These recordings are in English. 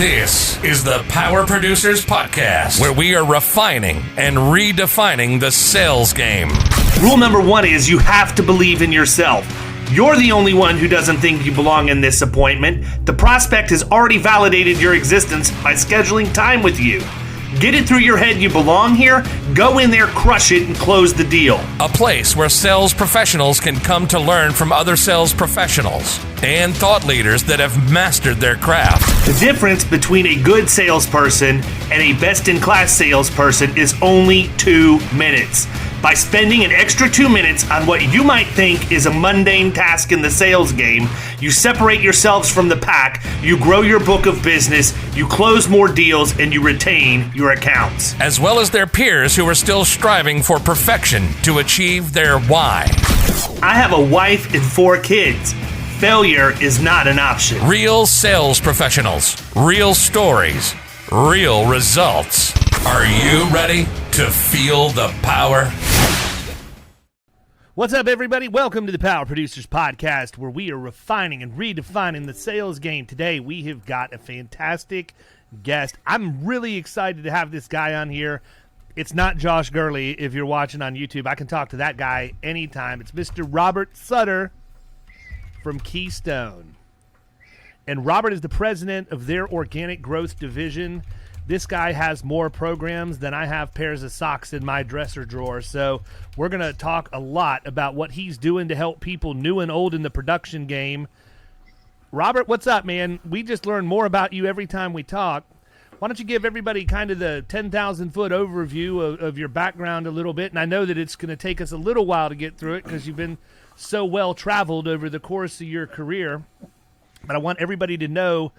This is the Power Producers Podcast, where we are refining and redefining the sales game. Rule number one is you have to believe in yourself. You're the only one who doesn't think you belong in this appointment. The prospect has already validated your existence by scheduling time with you. Get it through your head you belong here, go in there, crush it, and close the deal. A place where sales professionals can come to learn from other sales professionals and thought leaders that have mastered their craft. The difference between a good salesperson and a best-in-class salesperson is only 2 minutes. By spending an extra 2 minutes on what you might think is a mundane task in the sales game, you separate yourselves from the pack, you grow your book of business, you close more deals, and you retain your accounts. As well as their peers who are still striving for perfection to achieve their why. I have a wife and 4 kids. Failure is not an option. Real sales professionals, real stories, real results. Are you ready to feel the power? What's up, everybody? Welcome to the Power Producers Podcast, where we are refining and redefining the sales game. Today, we have got a fantastic guest. I'm really excited to have this guy on here. It's not Josh Gurley. If you're watching on YouTube, I can talk to that guy anytime. It's Mr. Robert Sutter from Keystone. And Robert is the president of their organic growth division. This guy has more programs than I have pairs of socks in my dresser drawer. So we're going to talk a lot about what he's doing to help people new and old in the production game. Robert, what's up, man? We just learn more about you every time we talk. Why don't you give everybody kind of the 10,000-foot overview of your background a little bit? And I know that it's going to take us a little while to get through it because you've been so well-traveled over the course of your career. But I want everybody to know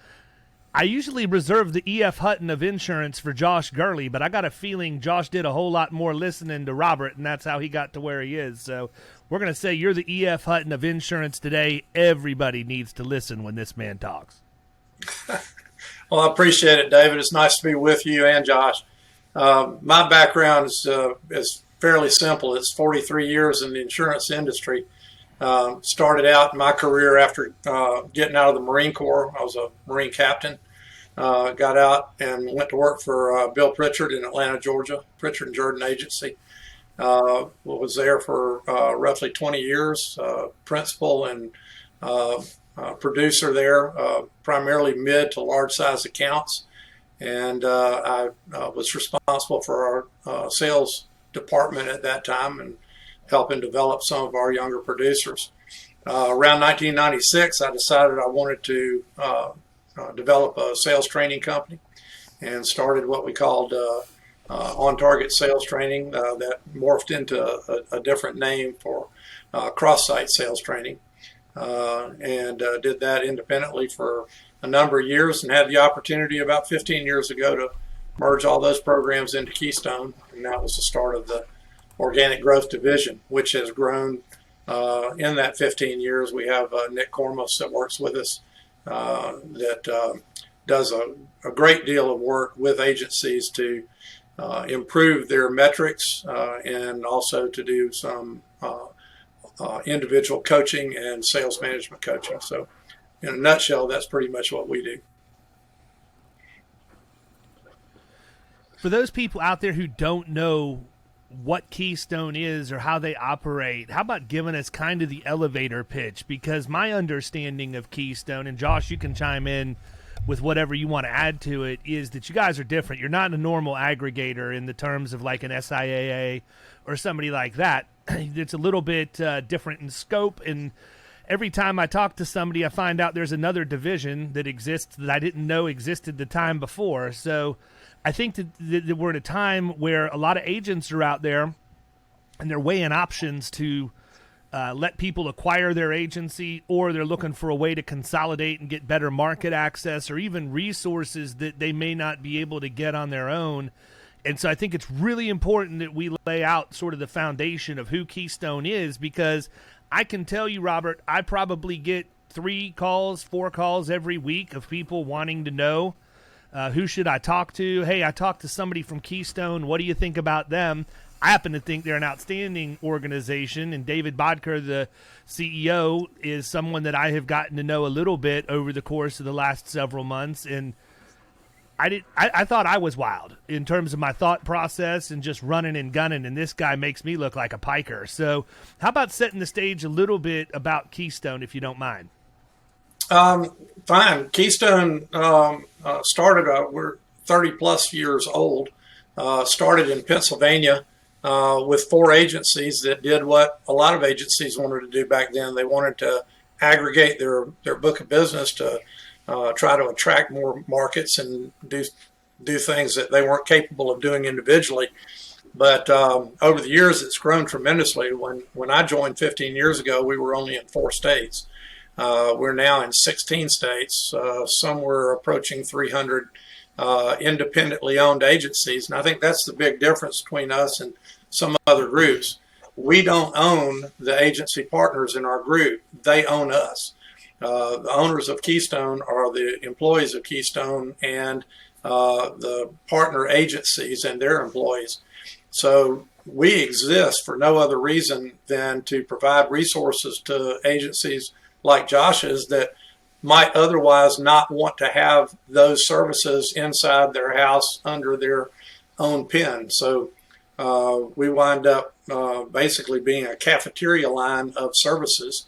I usually reserve the E.F. Hutton of insurance for Josh Gurley, but I got a feeling Josh did a whole lot more listening to Robert, and that's how he got to where he is. So we're going to say you're the E.F. Hutton of insurance today. Everybody needs to listen when this man talks. Well, I appreciate it, David. It's nice to be with you and Josh. My background is fairly simple. It's 43 years in the insurance industry. Started out my career after getting out of the Marine Corps. I was a Marine captain. Got out and went to work for Bill Pritchard in Atlanta, Georgia, Pritchard and Jordan Agency. Was there for roughly 20 years, principal and producer there, primarily mid to large size accounts. And I was responsible for our sales department at that time and helping develop some of our younger producers. Around 1996, I decided I wanted to develop a sales training company and started what we called on-target sales training that morphed into a different name for cross-site sales training. And did that independently for a number of years and had the opportunity about 15 years ago to merge all those programs into Keystone. And that was the start of the organic growth division, which has grown in that 15 years. We have Nick Kormos that works with us that does a great deal of work with agencies to improve their metrics and also to do some individual coaching and sales management coaching. So in a nutshell, that's pretty much what we do. For those people out there who don't know what Keystone is or how they operate, how about giving us kind of the elevator pitch? Because my understanding of Keystone, and Josh, you can chime in with whatever you want to add to it, is that you guys are different. You're not a normal aggregator in the terms of like an SIAA or somebody like that. It's a little bit different in scope, and every time I talk to somebody, I find out there's another division that exists that I didn't know existed the time before. So I think that we're at a time where a lot of agents are out there and they're weighing options to let people acquire their agency, or they're looking for a way to consolidate and get better market access or even resources that they may not be able to get on their own. And so I think it's really important that we lay out sort of the foundation of who Keystone is, because I can tell you, Robert, I probably get 4 calls every week of people wanting to know who should I talk to? Hey, I talked to somebody from Keystone. What do you think about them? I happen to think they're an outstanding organization, and David Bodker, the CEO, is someone that I have gotten to know a little bit over the course of the last several months. And I thought I was wild in terms of my thought process and just running and gunning, and this guy makes me look like a piker. So how about setting the stage a little bit about Keystone, if you don't mind? Fine. Keystone started, we're 30 plus years old, started in Pennsylvania with 4 agencies that did what a lot of agencies wanted to do back then. They wanted to aggregate their book of business to try to attract more markets and do things that they weren't capable of doing individually. But over the years, it's grown tremendously. When I joined 15 years ago, we were only in 4 states. We're now in 16 states, somewhere approaching 300 independently owned agencies. And I think that's the big difference between us and some other groups. We don't own the agency partners in our group. They own us. The owners of Keystone are the employees of Keystone and the partner agencies and their employees. So we exist for no other reason than to provide resources to agencies like Josh's that might otherwise not want to have those services inside their house under their own pen. So we wind up basically being a cafeteria line of services.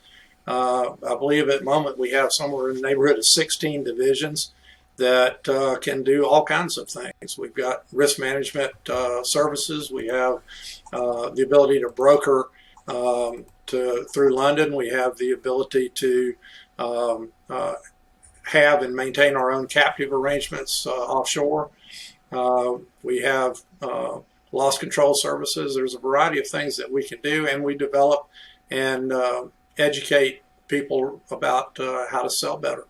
I believe at the moment we have somewhere in the neighborhood of 16 divisions that can do all kinds of things. We've got risk management services. We have the ability to broker through London. We have the ability to have and maintain our own captive arrangements offshore. We have loss control services. There's a variety of things that we can do, and we develop and educate people about how to sell better.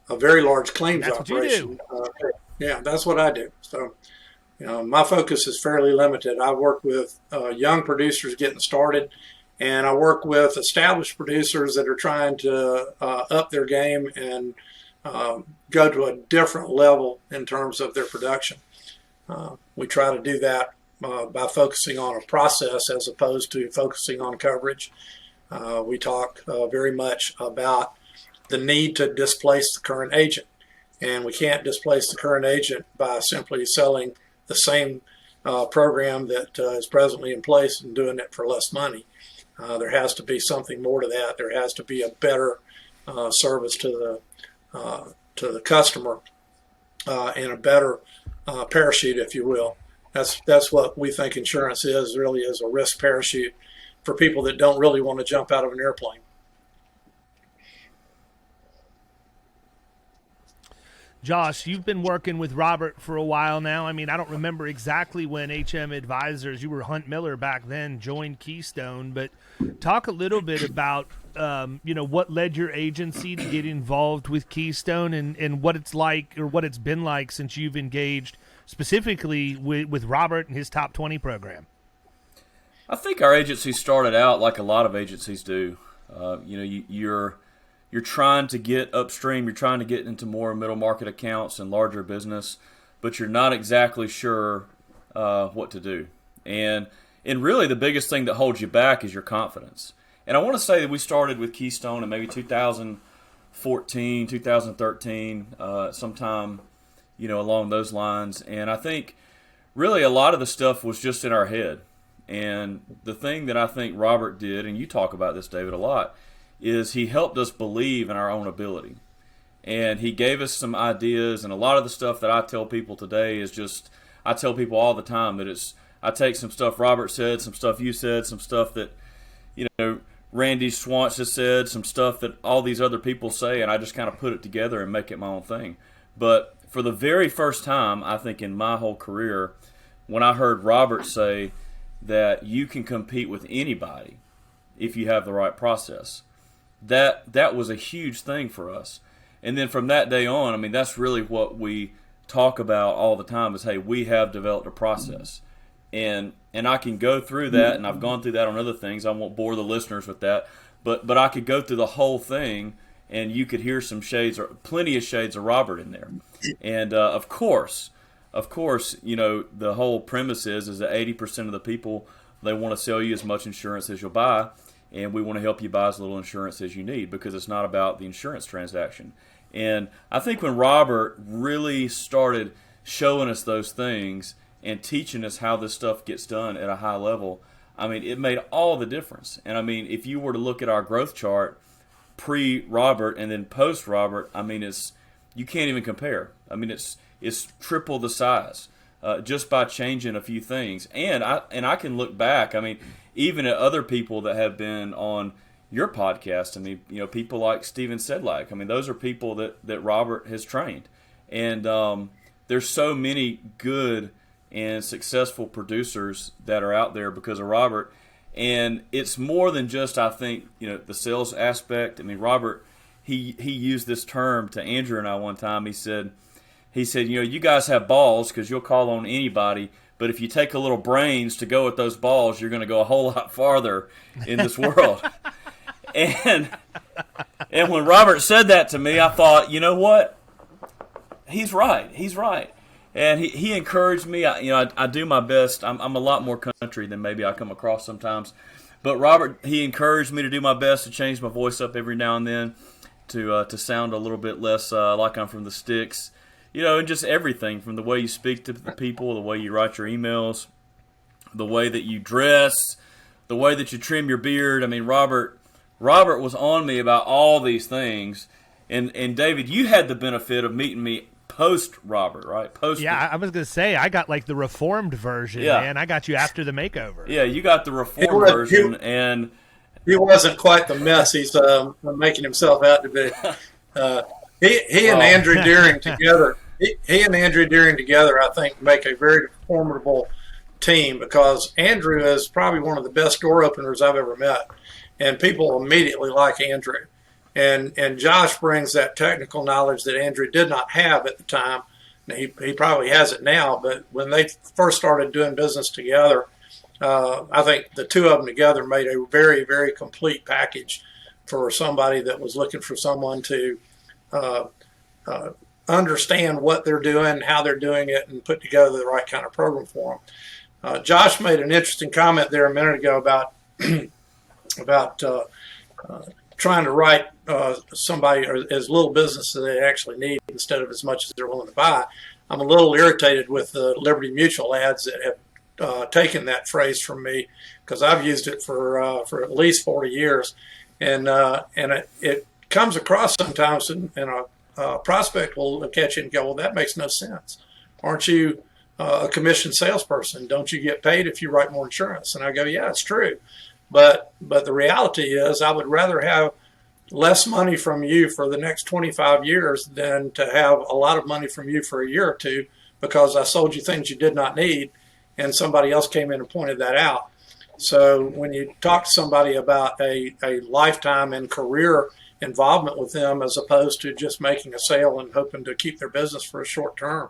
A very large claims operation. Yeah, that's what I do. So, my focus is fairly limited. I work with young producers getting started, and I work with established producers that are trying to up their game and go to a different level in terms of their production. We try to do that by focusing on a process as opposed to focusing on coverage. We talk very much about the need to displace the current agent. And we can't displace the current agent by simply selling the same program that is presently in place and doing it for less money. There has to be something more to that. There has to be a better service to the customer and a better parachute, if you will. That's what we think insurance is, really is a risk parachute for people that don't really want to jump out of an airplane. Josh, you've been working with Robert for a while now. I mean, I don't remember exactly when HM Advisors, you were Hunt Miller back then, joined Keystone, but talk a little bit about, what led your agency to get involved with Keystone and what it's like or what it's been like since you've engaged specifically with Robert and his Top 20 program. I think our agency started out like a lot of agencies do. You're trying to get upstream, you're trying to get into more middle market accounts and larger business, but you're not exactly sure what to do. And really the biggest thing that holds you back is your confidence. And I want to say that we started with Keystone in maybe 2014, 2013, sometime, along those lines. And I think really a lot of the stuff was just in our head. And the thing that I think Robert did, and you talk about this, David, a lot, is he helped us believe in our own ability. And he gave us some ideas, and a lot of the stuff that I tell people today is just, I tell people all the time that I take some stuff Robert said, some stuff you said, some stuff that, Randy Schwantz has said, some stuff that all these other people say, and I just kind of put it together and make it my own thing. But for the very first time, I think in my whole career, when I heard Robert say that you can compete with anybody if you have the right process, that was a huge thing for us. And then from that day on, I mean, that's really what we talk about all the time is, hey, we have developed a process. And I can go through that, and I've gone through that on other things. I won't bore the listeners with that. But I could go through the whole thing, and you could hear some shades, or plenty of shades of Robert in there. And of course, the whole premise is that 80% of the people, they want to sell you as much insurance as you'll buy. And we want to help you buy as little insurance as you need, because it's not about the insurance transaction. And I think when Robert really started showing us those things and teaching us how this stuff gets done at a high level, I mean, it made all the difference. And I mean, if you were to look at our growth chart pre-Robert and then post-Robert, I mean, you can't even compare. I mean, it's triple the size just by changing a few things. And I can look back, I mean, even at other people that have been on your podcast. I mean, people like Steven Sedlak. I mean, those are people that Robert has trained. And there's so many good and successful producers that are out there because of Robert. And it's more than just, I think, the sales aspect. I mean, Robert, he used this term to Andrew and I one time. He said, you guys have balls because you'll call on anybody, but if you take a little brains to go with those balls, you're going to go a whole lot farther in this world. And when Robert said that to me, I thought, you know what? He's right. And he encouraged me. I do my best. I'm a lot more country than maybe I come across sometimes. But Robert, he encouraged me to do my best to change my voice up every now and then to sound a little bit less like I'm from the sticks. And just everything from the way you speak to the people, the way you write your emails, the way that you dress, the way that you trim your beard. I mean, Robert was on me about all these things. And David, you had the benefit of meeting me post-Robert, right? Yeah, I was going to say, I got like the reformed version, man. I got you after the makeover. Yeah, you got the reformed version. And he wasn't quite the mess he's making himself out to be. He and Andrew Deering together, I think, make a very formidable team because Andrew is probably one of the best door openers I've ever met. And people immediately like Andrew. And Josh brings that technical knowledge that Andrew did not have at the time. He probably has it now, but when they first started doing business together, I think the two of them together made a very, very complete package for somebody that was looking for someone to understand what they're doing, how they're doing it, and put together the right kind of program for them. Josh made an interesting comment there a minute ago about trying to write somebody or as little business as they actually need instead of as much as they're willing to buy. I'm a little irritated with the Liberty Mutual ads that have taken that phrase from me because I've used it for at least 40 years, and it comes across sometimes, and a prospect will look at you and go, "Well, that makes no sense. Aren't you a commissioned salesperson? Don't you get paid if you write more insurance?" And I go, "Yeah, it's true, but the reality is, I would rather have less money from you for the next 25 years than to have a lot of money from you for a year or two because I sold you things you did not need and somebody else came in and pointed that out." So when you talk to somebody about a lifetime and career involvement with them as opposed to just making a sale and hoping to keep their business for a short term,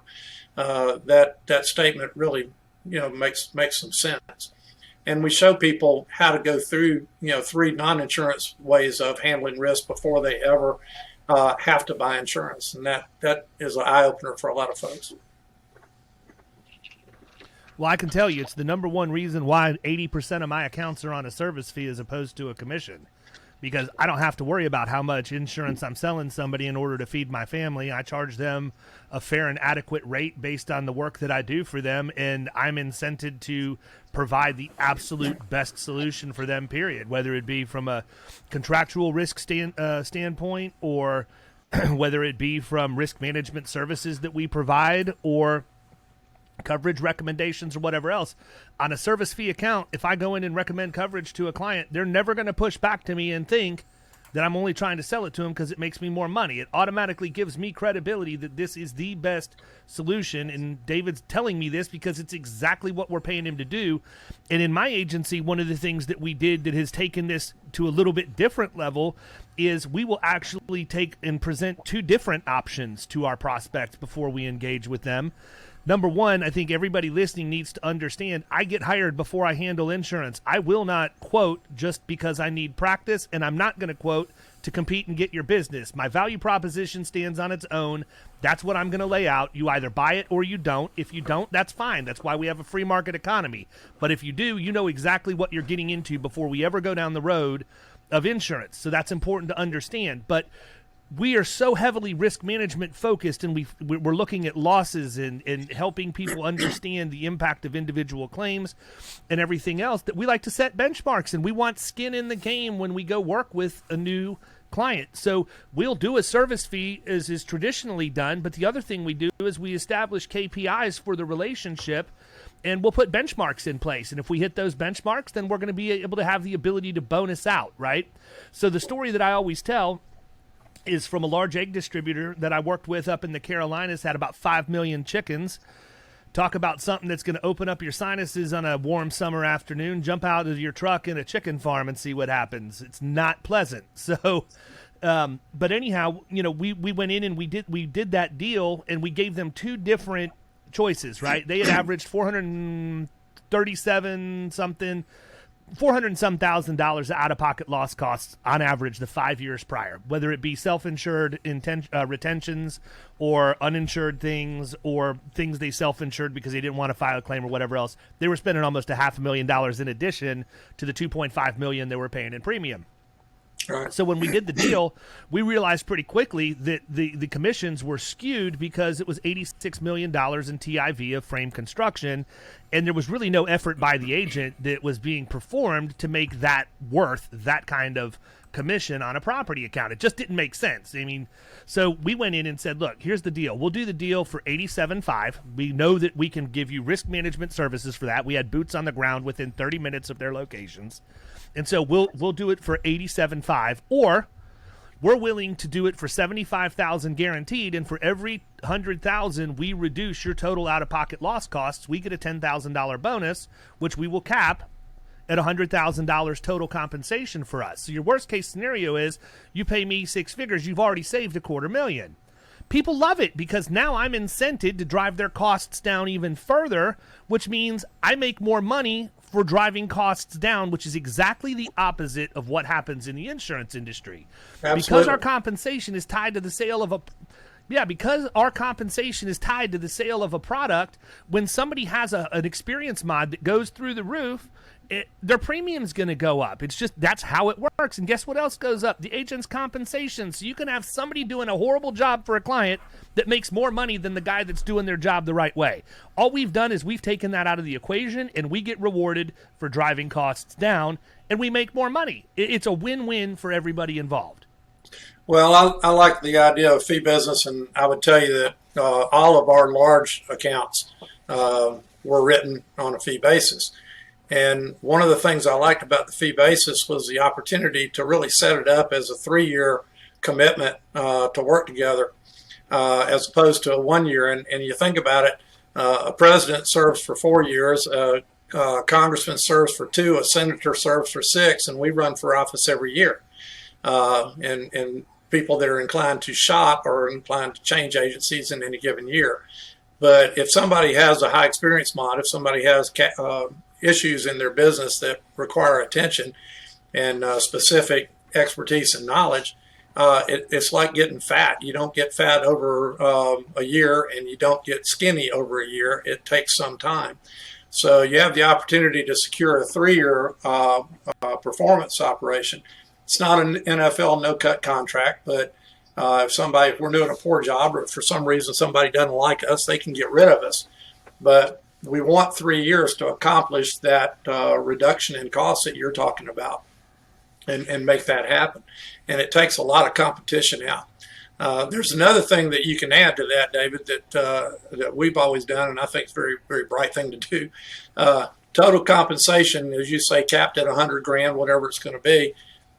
that statement really makes some sense. And we show people how to go through, 3 non-insurance ways of handling risk before they ever have to buy insurance. And that is an eye-opener for a lot of folks. Well, I can tell you it's the number one reason why 80% of my accounts are on a service fee as opposed to a commission. Because I don't have to worry about how much insurance I'm selling somebody in order to feed my family. I charge them a fair and adequate rate based on the work that I do for them, and I'm incented to provide the absolute best solution for them, period, whether it be from a contractual risk standpoint or whether it be from risk management services that we provide or coverage recommendations or whatever else. On a service fee account, if I go in and recommend coverage to a client, they're never going to push back to me and think that I'm only trying to sell it to them because it makes me more money. It automatically gives me credibility that this is the best solution, and David's telling me this because it's exactly what we're paying him to do. And in my agency, one of the things that we did that has taken this to a little bit different level is we will actually take and present 2 different options to our prospects before we engage with them. Number one, I think everybody listening needs to understand I get hired before I handle insurance. I will not quote just because I need practice, and I'm not going to quote to compete and get your business. My value proposition stands on its own. That's what I'm going to lay out. You either buy it or you don't. If you don't, that's fine. That's why we have a free market economy. But if you do, you know exactly what you're getting into before we ever go down the road of insurance. So that's important to understand. But we are so heavily risk management focused, and we're looking at losses and helping people understand the impact of individual claims and everything else, that we like to set benchmarks, and we want skin in the game when we go work with a new client. So we'll do a service fee as is traditionally done, but the other thing we do is we establish KPIs for the relationship, and we'll put benchmarks in place. And if we hit those benchmarks, then we're going to be able to have the ability to bonus out, right? So the story that I always tell is from a large egg distributor that I worked with up in the Carolinas, had about 5 million chickens. Talk about something that's going to open up your sinuses on a warm summer afternoon. Jump out of your truck in a chicken farm and see what happens. It's not pleasant. So, but anyhow, we went in and we did that deal, and we gave them 2 different choices, right? They had averaged $400 and some $1,000 out-of-pocket loss costs on average the 5 years prior, whether it be self-insured retentions or uninsured things or things they self-insured because they didn't want to file a claim or whatever else. They were spending almost $500,000 in addition to the $2.5 million they were paying in premium. Right. So when we did the deal, we realized pretty quickly that the commissions were skewed because it was $86 million in TIV of frame construction, and there was really no effort by the agent that was being performed to make that worth that kind of commission on a property account. It just didn't make sense. I mean, so we went in and said, look, here's the deal. We'll do the deal for $87.5. We know that we can give you risk management services for that. We had boots on the ground within 30 minutes of their locations. And so we'll do it for $87.5, or we're willing to do it for $75,000 guaranteed, and for every $100,000 we reduce your total out-of-pocket loss costs, we get a $10,000 bonus, which we will cap at $100,000 total compensation for us. So your worst-case scenario is you pay me 6 figures, you've already saved $250,000. People love it because now I'm incented to drive their costs down even further, which means I make more money for driving costs down, which is exactly the opposite of what happens in the insurance industry. Absolutely. Because our compensation is tied to the sale of a product, when somebody has an experience mod that goes through the roof, their premium's going to go up. It's just, that's how it works. And guess what else goes up? The agent's compensation. So you can have somebody doing a horrible job for a client that makes more money than the guy that's doing their job the right way. All we've done is we've taken that out of the equation, and we get rewarded for driving costs down, and we make more money. It's a win-win for everybody involved. Well, I like the idea of fee business, and I would tell you that all of our large accounts were written on a fee basis. And one of the things I liked about the fee basis was the opportunity to really set it up as a 3-year commitment to work together as opposed to a 1 year. And you think about it, a president serves for 4 years, a congressman serves for 2, a senator serves for 6, and we run for office every year. And people that are inclined to shop or inclined to change agencies in any given year. But if somebody has a high experience mod, if somebody has issues in their business that require attention and specific expertise and knowledge, it's like getting fat. You don't get fat over a year, and you don't get skinny over a year. It takes some time. So you have the opportunity to secure a 3-year performance operation. It's not an NFL no-cut contract, but if we're doing a poor job, or if for some reason somebody doesn't like us, they can get rid of us. But we want 3 years to accomplish that reduction in costs that you're talking about and make that happen. And it takes a lot of competition out. There's another thing that you can add to that, David, that we've always done, and I think it's a very, very bright thing to do. Total compensation, as you say, capped at $100,000, whatever it's going to be,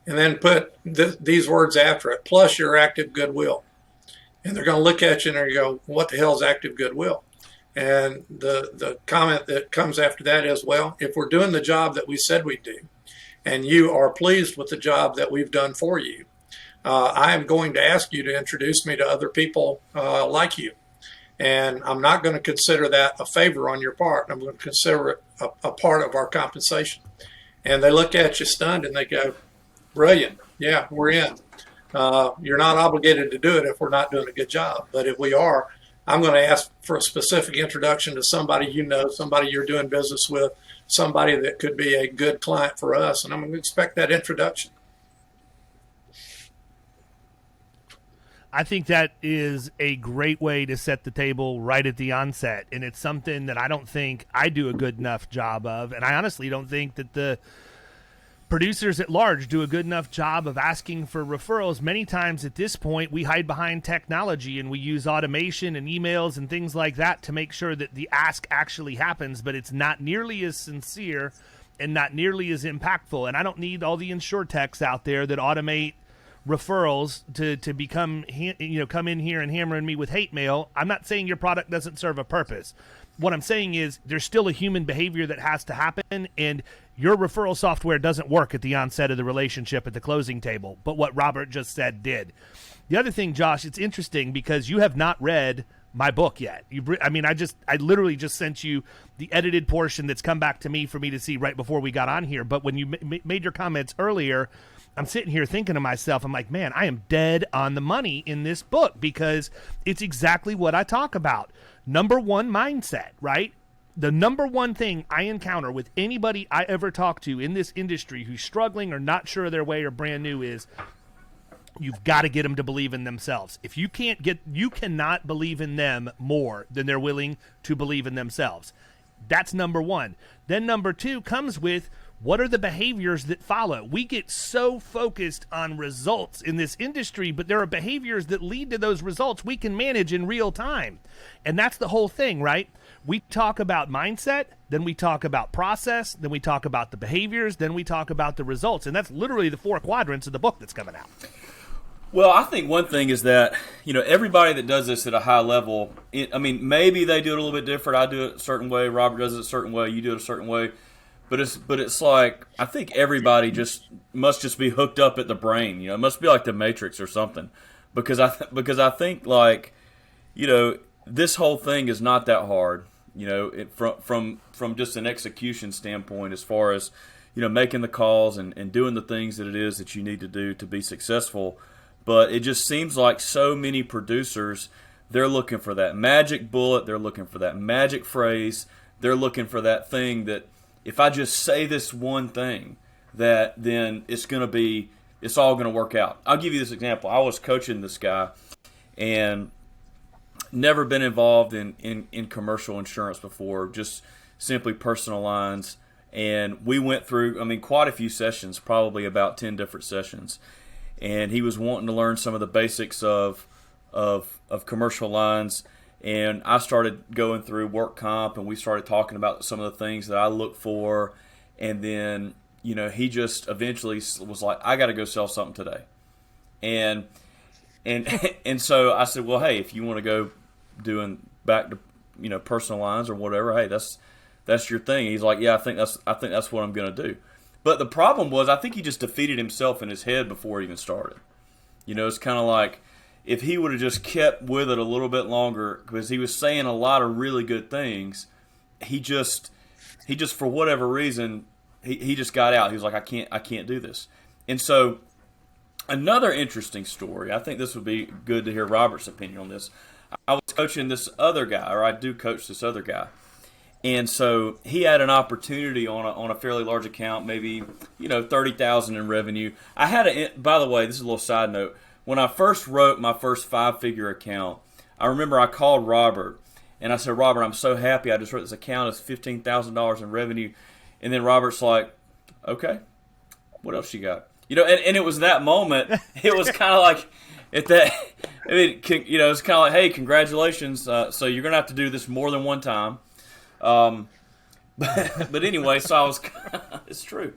and then put these words after it, plus your active goodwill. And they're going to look at you and they're going to go, what the hell is active goodwill? And the comment that comes after that is, well, if we're doing the job that we said we'd do, and you are pleased with the job that we've done for you, I am going to ask you to introduce me to other people like you. And I'm not going to consider that a favor on your part. I'm going to consider it a part of our compensation. And they look at you stunned and they go, brilliant. Yeah, we're in. You're not obligated to do it if we're not doing a good job. But if we are, I'm going to ask for a specific introduction to somebody you know, somebody you're doing business with, somebody that could be a good client for us. And I'm going to expect that introduction. I think that is a great way to set the table right at the onset, and it's something that I don't think I do a good enough job of, and I honestly don't think that the producers at large do a good enough job of asking for referrals. Many times at this point, we hide behind technology and we use automation and emails and things like that to make sure that the ask actually happens, but it's not nearly as sincere and not nearly as impactful. And I don't need all the insurtechs out there that automate referrals to become, come in here and hammering me with hate mail. I'm not saying your product doesn't serve a purpose. What I'm saying is there's still a human behavior that has to happen, and your referral software doesn't work at the onset of the relationship at the closing table. But what Robert just said did. The other thing, Josh, it's interesting because you have not read my book yet. I literally just sent you the edited portion that's come back to me for me to see right before we got on here. But when you made your comments earlier, I'm sitting here thinking to myself, I'm like, man, I am dead on the money in this book because it's exactly what I talk about. Number one, mindset, right? The number one thing I encounter with anybody I ever talk to in this industry who's struggling or not sure of their way or brand new is you've got to get them to believe in themselves. If you cannot believe in them more than they're willing to believe in themselves. That's number one. Then number two comes with, what are the behaviors that follow? We get so focused on results in this industry, but there are behaviors that lead to those results we can manage in real time. And that's the whole thing, right? We talk about mindset, then we talk about process, then we talk about the behaviors, then we talk about the results. And that's literally the 4 quadrants of the book that's coming out. Well, I think one thing is that, everybody that does this at a high level, maybe they do it a little bit different. I do it a certain way. Robert does it a certain way. You do it a certain way. But it's like, I think everybody must just be hooked up at the brain. It must be like the Matrix or something. Because I think this whole thing is not that hard. From just an execution standpoint, as far as making the calls and doing the things that it is that you need to do to be successful. But it just seems like so many producers, they're looking for that magic bullet. They're looking for that magic phrase. They're looking for that thing that, if I just say this one thing, that then it's all going to work out. I'll give you this example. I was coaching this guy and never been involved in commercial insurance before, just simply personal lines. And we went through, quite a few sessions, probably about 10 different sessions. And he was wanting to learn some of the basics of commercial lines. And I started going through work comp, and we started talking about some of the things that I look for. And then, he just eventually was like, I got to go sell something today. And so I said, well, hey, if you want to go doing back to, personal lines or whatever, hey, that's your thing. He's like, yeah, I think that's what I'm going to do. But the problem was, I think he just defeated himself in his head before he even started. It's kind of like, if he would have just kept with it a little bit longer, because he was saying a lot of really good things, he just for whatever reason, he just got out. He was like, I can't do this. And so another interesting story, I think this would be good to hear Robert's opinion on this. I was coaching this other guy, or I do coach this other guy. And so he had an opportunity on a fairly large account, maybe, $30,000 in revenue. By the way, this is a little side note. When I first wrote my first 5-figure account, I remember I called Robert, and I said, Robert, I'm so happy I just wrote this account. It's $15,000 in revenue. And then Robert's like, okay, what else you got? And it was that moment. It was kind of like, it's kind of like, hey, congratulations. So you're going to have to do this more than one time. But anyway, so it's true.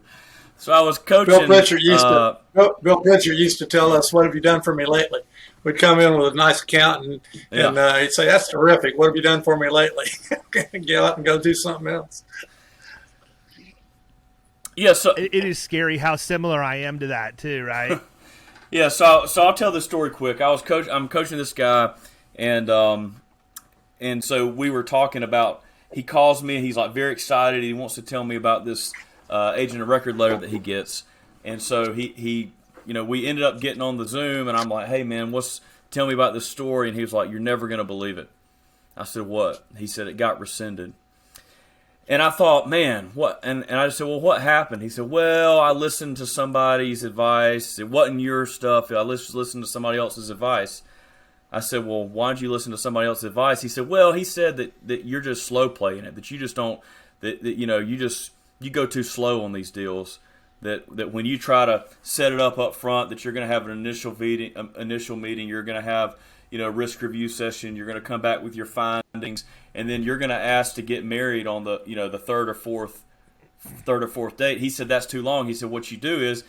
So I was coaching. Bill Pritchard used to tell us, "What have you done for me lately?" We'd come in with a nice account, and he'd say, "That's terrific. What have you done for me lately?" Get out and go do something else. Yeah, so it is scary how similar I am to that too, right? Yeah, so I'll tell this story quick. I'm coaching this guy, and so we were talking about. He calls me. He's like very excited. He wants to tell me about this agent of record letter that he gets, and so he we ended up getting on the Zoom, and I'm like, hey man, tell me about this story, and he was like, you're never gonna believe it. I said, what? He said, it got rescinded. And I thought, man, what? And I just said, well, what happened? He said, well, I listened to somebody's advice. It wasn't your stuff. I listened to somebody else's advice. I said, well, why don't you listen to somebody else's advice? He said, well, he said that you're just slow playing it, that you just don't, that you go too slow on these deals, that when you try to set it up front, that you're going to have an initial meeting, you're going to have, risk review session, you're going to come back with your findings, and then you're going to ask to get married on the, the third or fourth date. He said, that's too long. He said, what you do is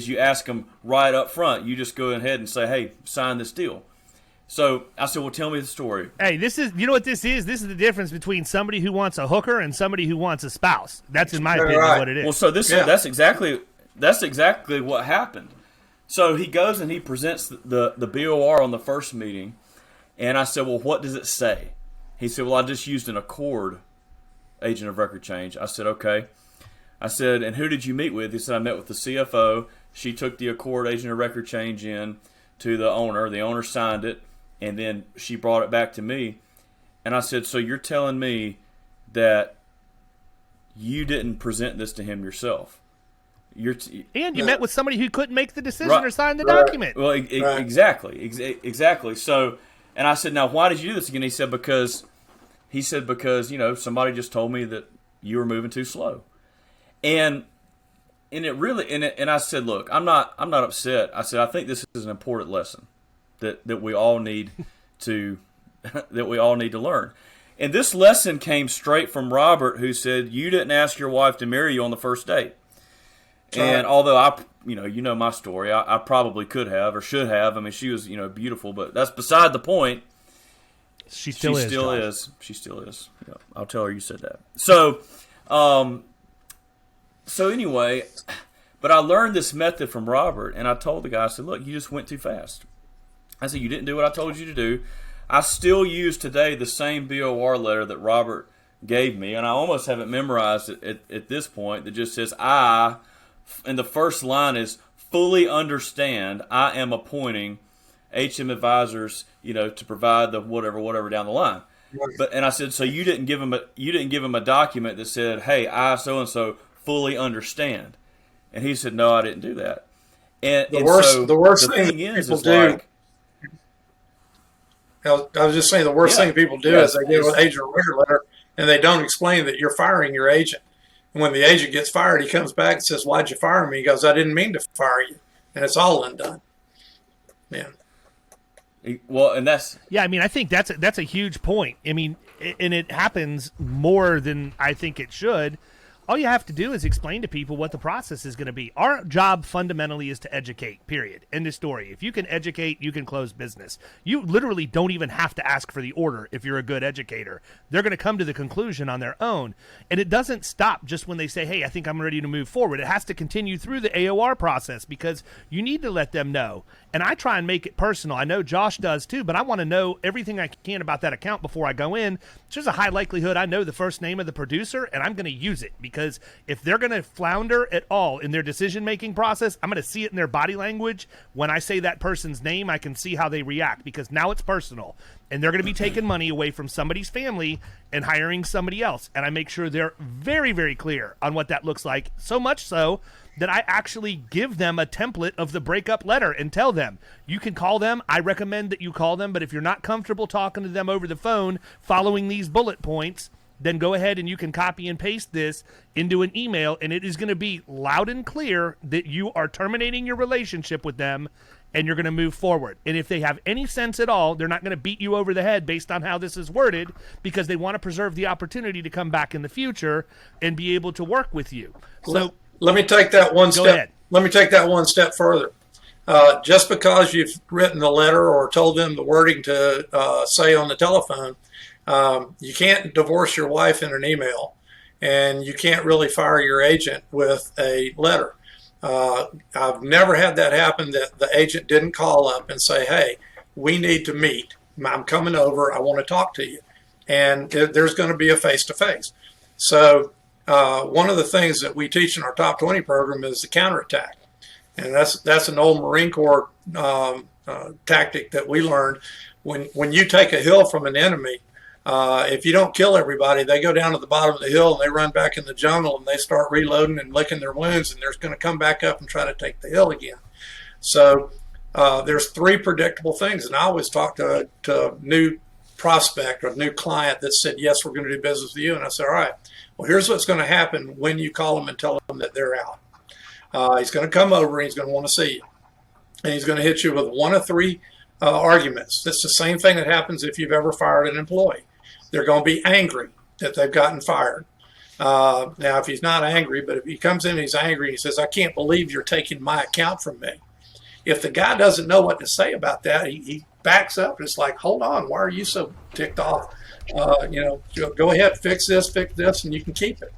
you ask them right up front. You just go ahead and say, hey, sign this deal. So I said, well, tell me the story. Hey, you know what this is? This is the difference between somebody who wants a hooker and somebody who wants a spouse. That's, in my opinion, what it is. Well, so that's exactly what happened. So he goes and he presents the BOR on the first meeting, and I said, well, what does it say? He said, well, I just used an Accord agent of record change. I said, okay. I said, and who did you meet with? He said, I met with the CFO. She took the Accord agent of record change in to the owner. The owner signed it, and then she brought it back to me. And I said, so you're telling me that you didn't present this to him yourself? And you met with somebody who couldn't make the decision or sign the document. Well, exactly. So, and I said, now why did you do this again? He said, because somebody just told me that you were moving too slow. And I said, look, I'm not upset. I said, I think this is an important lesson that we all need to learn. And this lesson came straight from Robert, who said, you didn't ask your wife to marry you on the first date. And although my story, I probably could have or should have. I mean, she was, beautiful, but that's beside the point. She still is. She still is. Yeah, I'll tell her you said that. So anyway, but I learned this method from Robert, and I told the guy, I said, look, you just went too fast. I said, you didn't do what I told you to do. I still use today the same BOR letter that Robert gave me, and I almost have it memorized at this point, that just says, and the first line is, fully understand I am appointing HM advisors, to provide the whatever down the line. And I said, so you didn't give him a document that said, hey, I so and so fully understand. And he said, no, I didn't do that. And the worst thing people do. I was just saying, the worst thing people do is they give an agent a record letter and they don't explain that you're firing your agent. And when the agent gets fired, he comes back and says, why'd you fire me? He goes, I didn't mean to fire you. And it's all undone. Yeah. Well, and that's... Yeah, I mean, I think that's a huge point. I mean, and it happens more than I think it should. All you have to do is explain to people what the process is going to be. Our job fundamentally is to educate, period. End of story. If you can educate, you can close business. You literally don't even have to ask for the order if you're a good educator. They're going to come to the conclusion on their own. And it doesn't stop just when they say, hey, I think I'm ready to move forward. It has to continue through the AOR process because you need to let them know. And I try and make it personal. I know Josh does too, but I want to know everything I can about that account before I go in. There's a high likelihood I know the first name of the producer, and I'm going to use it because if they're going to flounder at all in their decision-making process, I'm going to see it in their body language. When I say that person's name, I can see how they react because now it's personal. And they're going to be taking money away from somebody's family and hiring somebody else. And I make sure they're very, very clear on what that looks like, so much so that I actually give them a template of the breakup letter and tell them, you can call them. I recommend that you call them, but if you're not comfortable talking to them over the phone following these bullet points, then go ahead and you can copy and paste this into an email, and it is going to be loud and clear that you are terminating your relationship with them and you're going to move forward. And if they have any sense at all, they're not going to beat you over the head based on how this is worded because they want to preserve the opportunity to come back in the future and be able to work with you. So let me take that one step. Ahead. Let me take that one step further. Just because you've written the letter or told them the wording to say on the telephone, you can't divorce your wife in an email, and you can't really fire your agent with a letter. I've never had that happen, that the agent didn't call up and say, hey, we need to meet. I'm coming over. I want to talk to you. And there's going to be a face-to-face. So one of the things that we teach in our Top 20 program is the counterattack. And that's an old Marine Corps tactic that we learned. When you take a hill from an enemy, if you don't kill everybody, they go down to the bottom of the hill and they run back in the jungle and they start reloading and licking their wounds, and they're going to come back up and try to take the hill again. So there's three predictable things. And I always talk to a new prospect or a new client that said, yes, we're going to do business with you. And I said, all right, well, here's what's going to happen when you call them and tell them that they're out. He's going to come over and he's going to want to see you. And he's going to hit you with one of three arguments. It's the same thing that happens if you've ever fired an employee. They're going to be angry that they've gotten fired. Now, if he's not angry, but if he comes in and he's angry and he says, I can't believe you're taking my account from me. If the guy doesn't know what to say about that, he backs up. It's like, hold on, why are you so ticked off? Go ahead, fix this, and you can keep it.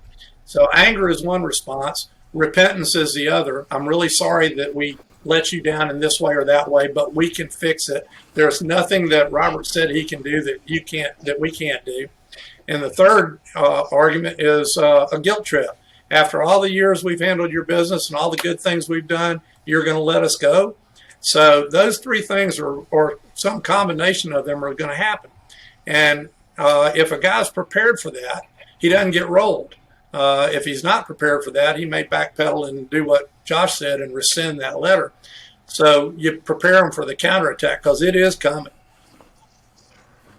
So anger is one response. Repentance is the other. I'm really sorry that we let you down in this way or that way, but we can fix it. There's nothing that Robert said he can do that we can't do. And the third argument is a guilt trip. After all the years we've handled your business and all the good things we've done, you're going to let us go. So those three things or some combination of them are going to happen. And if a guy's prepared for that, he doesn't get rolled. If he's not prepared for that, he may backpedal and do what Josh said and rescind that letter. So you prepare him for the counterattack because it is coming.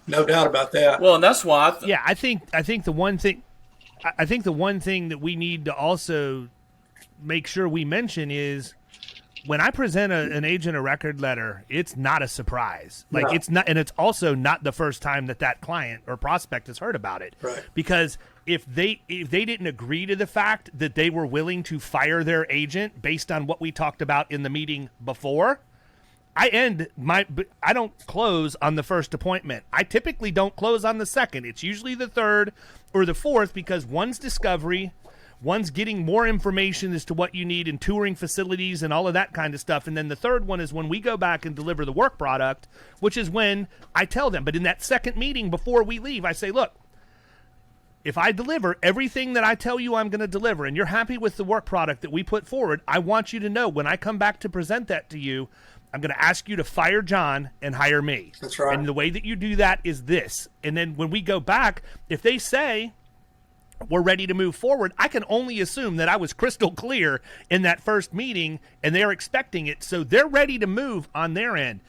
No doubt about that. Well, and that's why. I think the one thing that we need to also make sure we mention is when I present an agent a record letter, it's not a surprise. Like No. it's not, and it's also not the first time that client or prospect has heard about it. Right. Because if they didn't agree to the fact that they were willing to fire their agent based on what we talked about in the meeting before, I don't close on the first appointment. I typically don't close on the second. It's usually the third or the fourth because one's discovery, one's getting more information as to what you need in touring facilities and all of that kind of stuff. And then the third one is when we go back and deliver the work product, which is when I tell them. But in that second meeting before we leave, I say, look, if I deliver everything that I tell you I'm going to deliver and you're happy with the work product that we put forward, I want you to know when I come back to present that to you, I'm going to ask you to fire John and hire me. That's right. And the way that you do that is this. And then when we go back, if they say we're ready to move forward, I can only assume that I was crystal clear in that first meeting and they're expecting it. So they're ready to move on their end.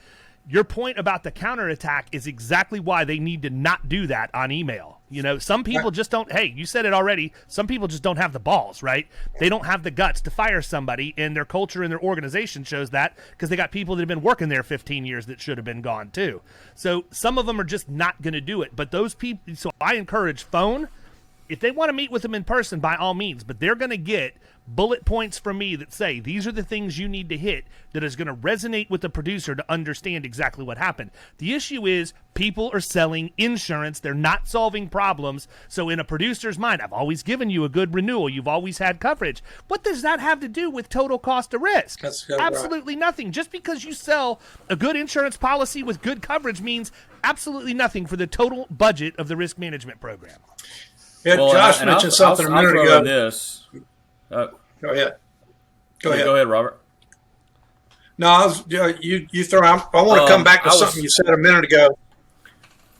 Your point about the counterattack is exactly why they need to not do that on email. You know, some people just don't, hey, you said it already, some people just don't have the balls, right? They don't have the guts to fire somebody, and their culture and their organization shows that because they got people that have been working there 15 years that should have been gone too. So some of them are just not going to do it. But those people, so I encourage phone. If they want to meet with them in person, by all means, but they're going to get bullet points from me that say these are the things you need to hit that is going to resonate with the producer to understand exactly what happened. The issue is people are selling insurance. They're not solving problems. So in a producer's mind, I've always given you a good renewal. You've always had coverage. What does that have to do with total cost of risk? That's absolutely nothing. Just because you sell a good insurance policy with good coverage means absolutely nothing for the total budget of the risk management program. Yeah, Well, Josh mentioned something a minute I'll ago. throw this. Go ahead. Go ahead, Robert. No, you throw. I want to come back to something you said a minute ago.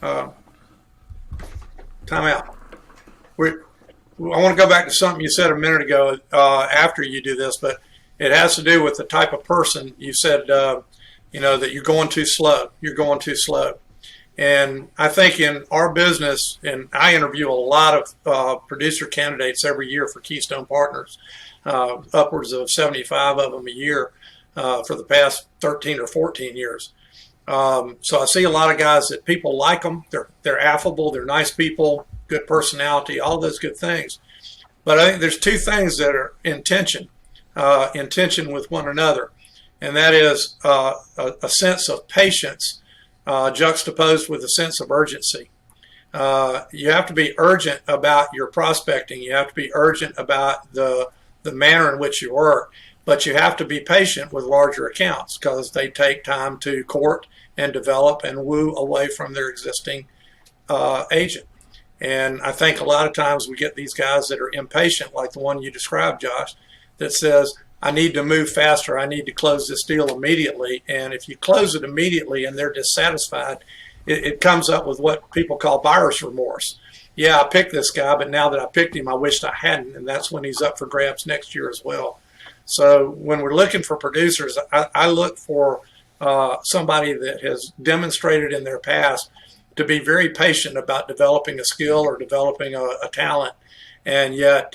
Time out. I want to go back to something you said a minute ago after you do this, but it has to do with the type of person you said. That you're going too slow. You're going too slow. And I think in our business, and I interview a lot of producer candidates every year for Keystone Partners, upwards of 75 of them a year for the past 13 or 14 years. So I see a lot of guys that people like them. They're affable. They're nice people, good personality, all those good things. But I think there's two things that are in tension with one another, and that is a sense of patience juxtaposed with a sense of urgency. You have to be urgent about your prospecting. You have to be urgent about the manner in which you work, but you have to be patient with larger accounts because they take time to court and develop and woo away from their existing agent. And I think a lot of times we get these guys that are impatient, like the one you described, Josh, that says, I need to move faster. I need to close this deal immediately. And if you close it immediately and they're dissatisfied, it comes up with what people call buyer's remorse. Yeah, I picked this guy, but now that I picked him, I wished I hadn't. And that's when he's up for grabs next year as well. So when we're looking for producers, I look for somebody that has demonstrated in their past to be very patient about developing a skill or developing a talent, and yet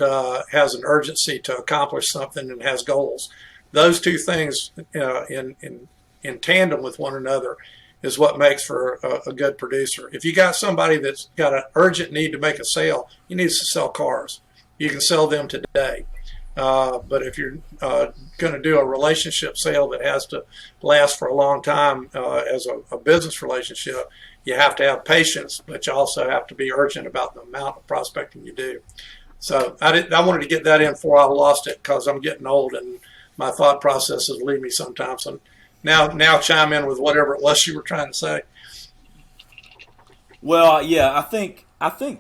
has an urgency to accomplish something and has goals. Those two things in tandem with one another is what makes for a good producer. If you got somebody that's got an urgent need to make a sale, he needs to sell cars. You can sell them today. But if you're going to do a relationship sale that has to last for a long time as a business relationship, you have to have patience, but you also have to be urgent about the amount of prospecting you do. So I wanted to get that in before I lost it, because I'm getting old and my thought processes leave me sometimes. So now chime in with whatever it was you were trying to say. Well, yeah, I think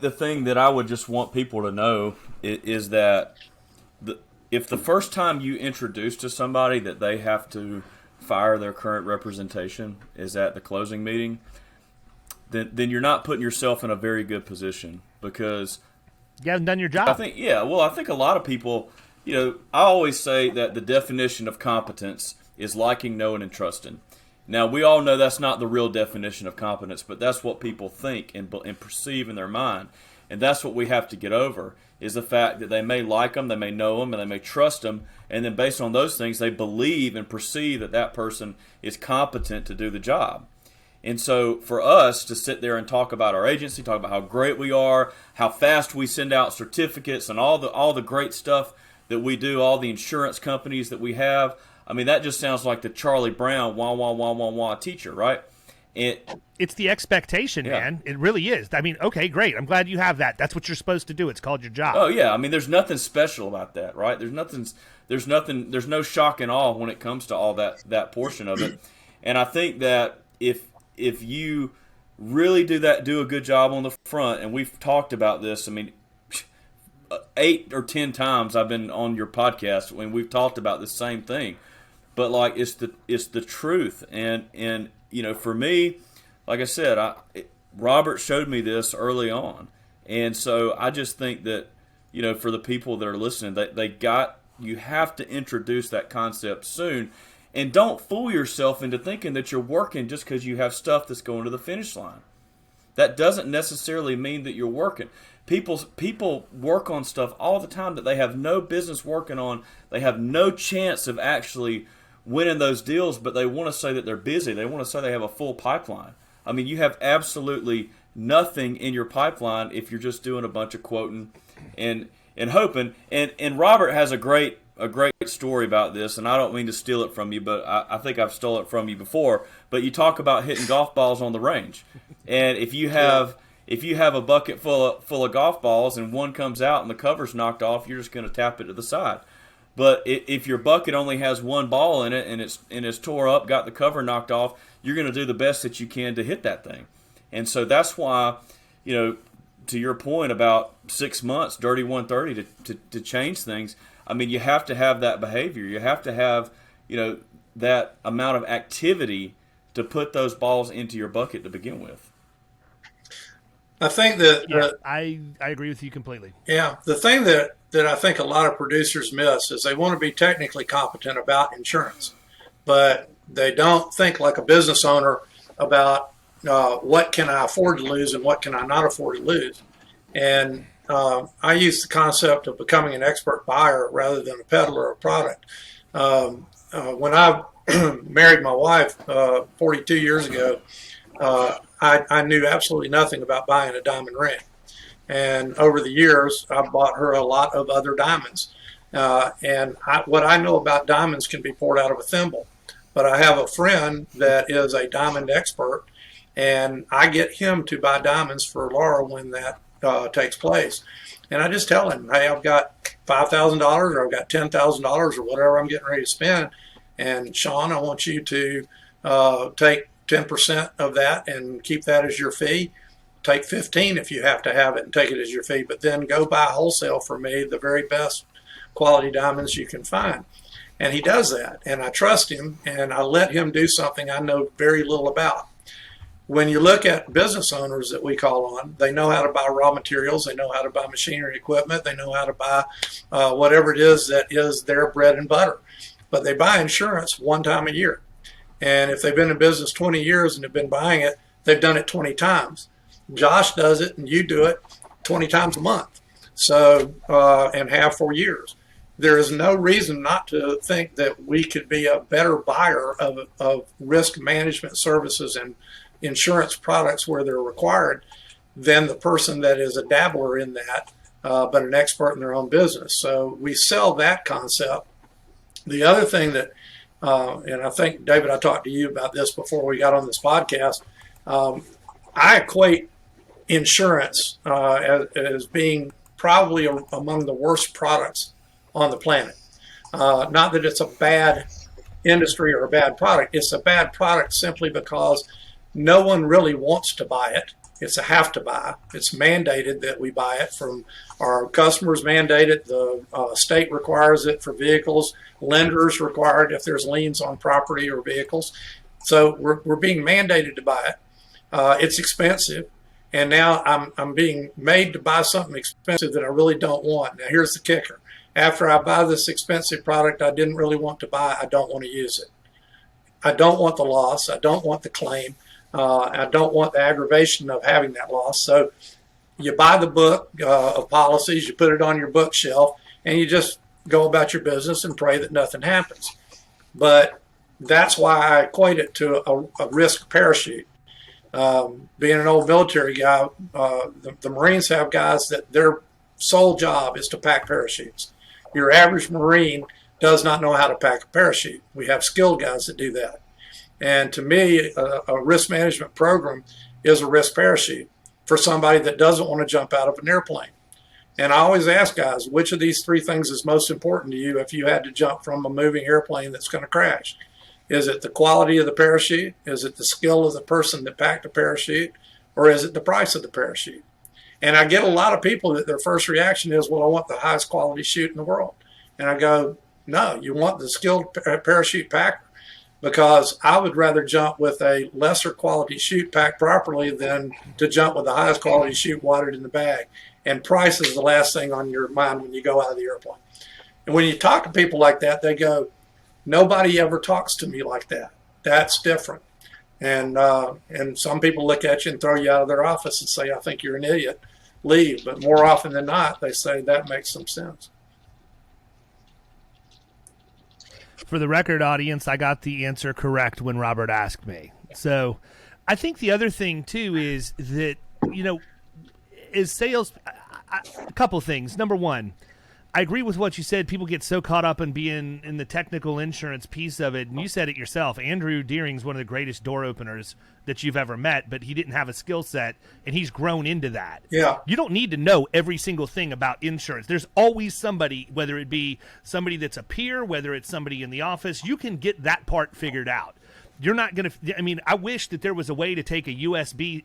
the thing that I would just want people to know is that if the first time you introduce to somebody that they have to fire their current representation is at the closing meeting, then you're not putting yourself in a very good position, because you haven't done your job. I think a lot of people, I always say that the definition of competence is liking, knowing, and trusting. Now, we all know that's not the real definition of competence, but that's what people think and perceive in their mind. And that's what we have to get over, is the fact that they may like them, they may know them, and they may trust them, and then based on those things, they believe and perceive that that person is competent to do the job. And so for us to sit there and talk about our agency, talk about how great we are, how fast we send out certificates, and all the great stuff that we do, all the insurance companies that we have, I mean, that just sounds like the Charlie Brown wah, wah, wah, wah, wah teacher, right? It's the expectation, man. It really is. I mean, okay, great. I'm glad you have that. That's what you're supposed to do. It's called your job. Oh yeah. I mean, there's nothing special about that, right? There's no shock and awe when it comes to all that portion of it. And I think that if you really do a good job on the front, and we've talked about this, I mean, 8 or 10 times I've been on your podcast when we've talked about the same thing. But like, it's the truth. And for me, like I said, Robert showed me this early on, and so I just think that for the people that are listening, you have to introduce that concept soon, and don't fool yourself into thinking that you're working just because you have stuff that's going to the finish line. That doesn't necessarily mean that you're working. People work on stuff all the time that they have no business working on. They have no chance of actually winning those deals, but they want to say that they're busy. They want to say they have a full pipeline. I mean, you have absolutely nothing in your pipeline if you're just doing a bunch of quoting and hoping. And Robert has a great story about this, and I don't mean to steal it from you, but I think I've stole it from you before. But you talk about hitting golf balls on the range, and if you have a bucket full of golf balls and one comes out and the cover's knocked off, you're just going to tap it to the side. But if your bucket only has one ball in it and it's tore up, got the cover knocked off, you're going to do the best that you can to hit that thing. And so that's why, to your point about 6 months, dirty 130 to change things. I mean, you have to have that behavior. You have to have, that amount of activity to put those balls into your bucket to begin with. I think that I agree with you completely. Yeah, the thing that I think a lot of producers miss is they want to be technically competent about insurance, but they don't think like a business owner about what can I afford to lose and what can I not afford to lose. And I use the concept of becoming an expert buyer rather than a peddler of product. When I married my wife 42 years ago, I knew absolutely nothing about buying a diamond ring. And over the years, I bought her a lot of other diamonds. What I know about diamonds can be poured out of a thimble. But I have a friend that is a diamond expert, and I get him to buy diamonds for Laura when that takes place. And I just tell him, hey, I've got $5,000 or I've got $10,000 or whatever I'm getting ready to spend. And Sean, I want you to take 10% of that and keep that as your fee. Take 15 if you have to have it and take it as your fee, but then go buy wholesale for me the very best quality diamonds you can find. And he does that, and I trust him, and I let him do something I know very little about. When you look at business owners that we call on, they know how to buy raw materials, they know how to buy machinery equipment, they know how to buy whatever it is that is their bread and butter. But they buy insurance one time a year. And if they've been in business 20 years and have been buying it, they've done it 20 times. Josh does it and you do it 20 times a month. So, and have for years. There is no reason not to think that we could be a better buyer of risk management services and insurance products where they're required than the person that is a dabbler in that, but an expert in their own business. So we sell that concept. The other thing that, and I think, David, I talked to you about this before we got on this podcast, I equate insurance as being probably among the worst products on the planet. Not that it's a bad industry or a bad product. It's a bad product simply because no one really wants to buy it. It's a have to buy. It's mandated that we buy it from our customers, mandated. The state requires it for vehicles. Lenders require it if there's liens on property or vehicles. So we're being mandated to buy it. It's expensive. And now I'm being made to buy something expensive that I really don't want. Now, here's the kicker. After I buy this expensive product I didn't really want to buy, I don't want to use it. I don't want the loss. I don't want the claim. I don't want the aggravation of having that loss. So you buy the book of policies, you put it on your bookshelf, and you just go about your business and pray that nothing happens. But that's why I equate it to a risk parachute. Being an old military guy, the Marines have guys that their sole job is to pack parachutes. Your average Marine does not know how to pack a parachute. We have skilled guys that do that. And to me, a risk management program is a risk parachute for somebody that doesn't want to jump out of an airplane. And I always ask guys, which of these three things is most important to you if you had to jump from a moving airplane that's going to crash? Is it the quality of the parachute? Is it the skill of the person that packed the parachute? Or is it the price of the parachute? And I get a lot of people that their first reaction is, well, I want the highest quality chute in the world. And I go, no, you want the skilled parachute packer, because I would rather jump with a lesser quality chute packed properly than to jump with the highest quality chute watered in the bag. And price is the last thing on your mind when you go out of the airplane. And when you talk to people like that, they go, nobody ever talks to me like that. That's different. And some people look at you and throw you out of their office and say, I think you're an idiot, leave. But more often than not, they say that makes some sense. For the record, audience, I got the answer correct when Robert asked me. So I think the other thing, too, is that, is sales, a couple things. Number one, I agree with what you said. People get so caught up in being in the technical insurance piece of it. And you said it yourself. Andrew Deering's one of the greatest door openers that you've ever met, but he didn't have a skill set, and he's grown into that. Yeah. You don't need to know every single thing about insurance. There's always somebody, whether it be somebody that's a peer, whether it's somebody in the office, you can get that part figured out. You're not going to, I wish that there was a way to take a USB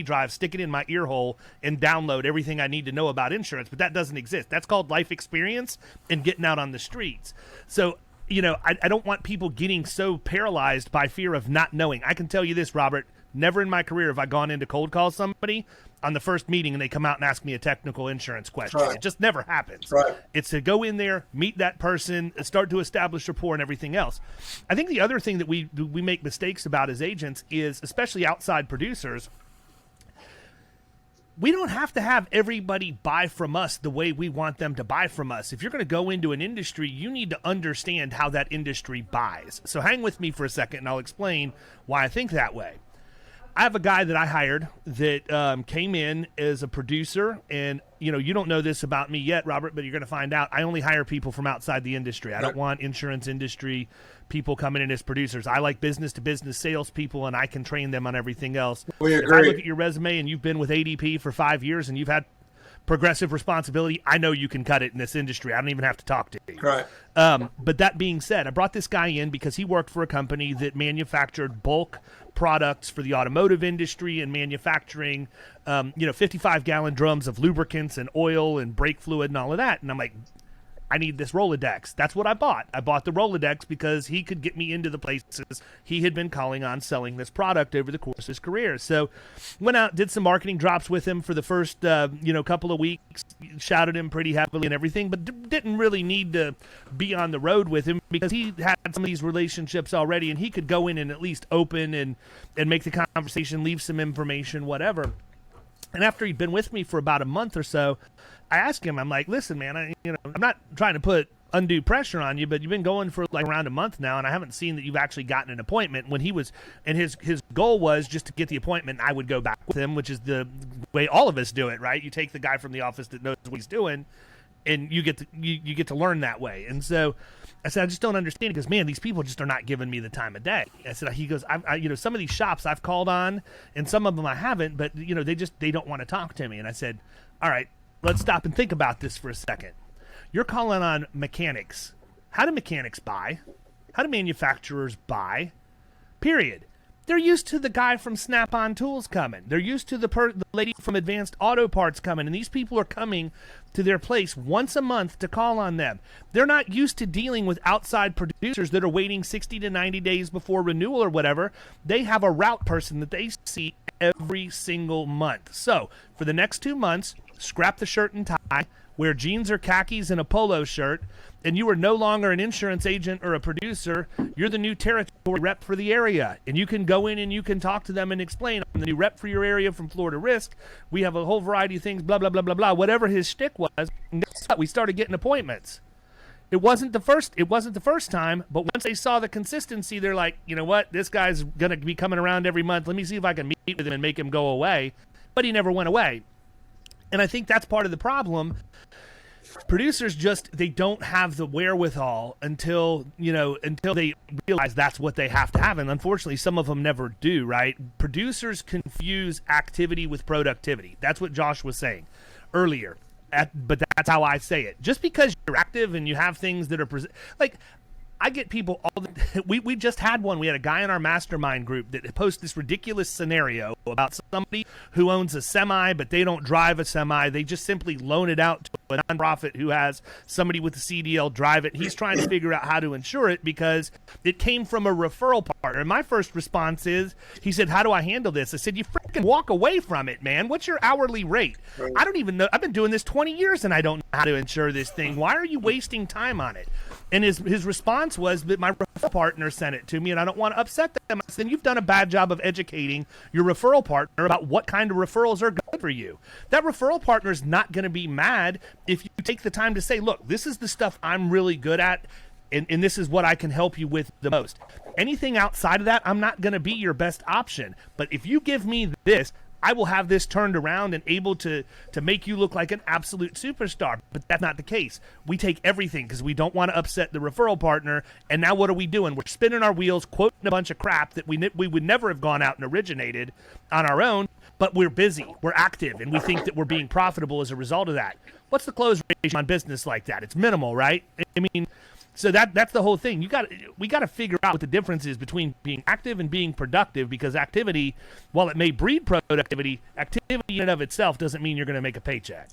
drive, stick it in my ear hole, and download everything I need to know about insurance, but that doesn't exist. That's called life experience and getting out on the streets. So, I don't want people getting so paralyzed by fear of not knowing. I can tell you this, Robert, never in my career have I gone in to cold call somebody on the first meeting and they come out and ask me a technical insurance question. Right. It just never happens. Right. It's to go in there, meet that person, start to establish rapport and everything else. I think the other thing that we make mistakes about as agents is, especially outside producers, we don't have to have everybody buy from us the way we want them to buy from us. If you're going to go into an industry, you need to understand how that industry buys. So hang with me for a second, and I'll explain why I think that way. I have a guy that I hired that came in as a producer, and you don't know this about me yet, Robert, but you're going to find out. I only hire people from outside the industry. I don't want insurance industry people coming in as producers. I like business-to-business salespeople, and I can train them on everything else. We agree. If I look at your resume and you've been with ADP for 5 years and you've had progressive responsibility, I know you can cut it in this industry. I don't even have to talk to you. Right. But that being said, I brought this guy in because he worked for a company that manufactured bulk products for the automotive industry and manufacturing, 55-gallon drums of lubricants and oil and brake fluid and all of that. And I'm like, I need this Rolodex. That's what I bought. I bought the Rolodex because he could get me into the places he had been calling on selling this product over the course of his career. So went out, did some marketing drops with him for the first couple of weeks, shouted him pretty heavily and everything, but didn't really need to be on the road with him because he had some of these relationships already, and he could go in and at least open and make the conversation, leave some information, whatever. And after he'd been with me for about a month or so, I asked him, I'm like, listen, man, I'm not trying to put undue pressure on you, but you've been going for like around a month now, and I haven't seen that you've actually gotten an appointment. When he was, and his goal was just to get the appointment, I would go back with him, which is the way all of us do it, right? You take the guy from the office that knows what he's doing, and you get to learn that way. And so I said, I just don't understand, because man, these people just are not giving me the time of day. I said, he goes, I some of these shops I've called on, and some of them I haven't, but they don't want to talk to me. And I said, all right, let's stop and think about this for a second. You're calling on mechanics. How do mechanics buy? How do manufacturers buy? Period. They're used to the guy from Snap-on Tools coming. They're used to the lady from Advanced Auto Parts coming. And these people are coming to their place once a month to call on them. They're not used to dealing with outside producers that are waiting 60 to 90 days before renewal or whatever. They have a route person that they see every single month. So for the next 2 months, scrap the shirt and tie, wear jeans or khakis and a polo shirt, and you are no longer an insurance agent or a producer. You're the new territory rep for the area, and you can go in and you can talk to them and explain, I'm the new rep for your area from Florida Risk. We have a whole variety of things, blah, blah, blah, blah, blah, whatever his shtick was. And guess what? We started getting appointments. It wasn't the first time, but once they saw the consistency, they're like, you know what? This guy's going to be coming around every month. Let me see if I can meet with him and make him go away. But he never went away. And I think that's part of the problem. Producers they don't have the wherewithal until they realize that's what they have to have. And unfortunately, some of them never do, right? Producers confuse activity with productivity. That's what Josh was saying earlier. But that's how I say it. Just because you're active and you have things that are I get people we just had one. We had a guy in our mastermind group that posted this ridiculous scenario about somebody who owns a semi, but they don't drive a semi. They just simply loan it out to a nonprofit who has somebody with a CDL drive it. He's trying to figure out how to insure it because it came from a referral partner. And my first response is, he said, how do I handle this? I said, you freaking walk away from it, man. What's your hourly rate? Right. I don't even know. I've been doing this 20 years and I don't know how to insure this thing. Why are you wasting time on it? And his response was that my referral partner sent it to me and I don't want to upset them. I said, you've done a bad job of educating your referral partner about what kind of referrals are good for you. That referral partner is not going to be mad if you take the time to say, look, this is the stuff I'm really good at, and this is what I can help you with the most. Anything outside of that, I'm not going to be your best option. But if you give me this, I will have this turned around and able to make you look like an absolute superstar. But that's not the case. We take everything because we don't want to upset the referral partner. And now what are we doing? We're spinning our wheels, quoting a bunch of crap that we would never have gone out and originated on our own. But we're busy, we're active, and we think that we're being profitable as a result of that. What's the close ratio on business like that? It's minimal, right? I mean, so that's the whole thing. We got to figure out what the difference is between being active and being productive, because activity, while it may breed productivity, activity in and of itself doesn't mean you're going to make a paycheck.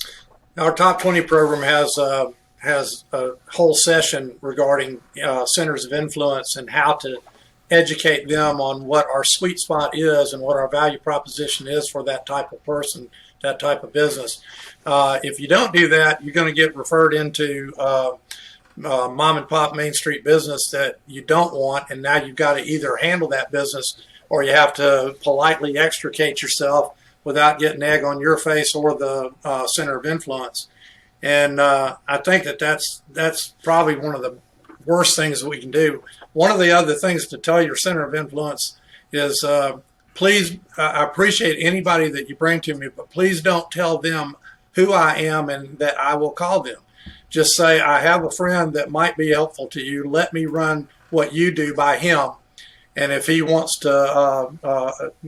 Our Top 20 program has a whole session regarding centers of influence and how to educate them on what our sweet spot is and what our value proposition is for that type of person, that type of business. If you don't do that, you're going to get referred into mom and pop Main Street business that you don't want, and now you've got to either handle that business or you have to politely extricate yourself without getting egg on your face or the center of influence. And I think that's probably one of the worst things that we can do. One of the other things to tell your center of influence is please, I appreciate anybody that you bring to me, but please don't tell them who I am and that I will call them. Just say, I have a friend that might be helpful to you. Let me run what you do by him. And if he wants to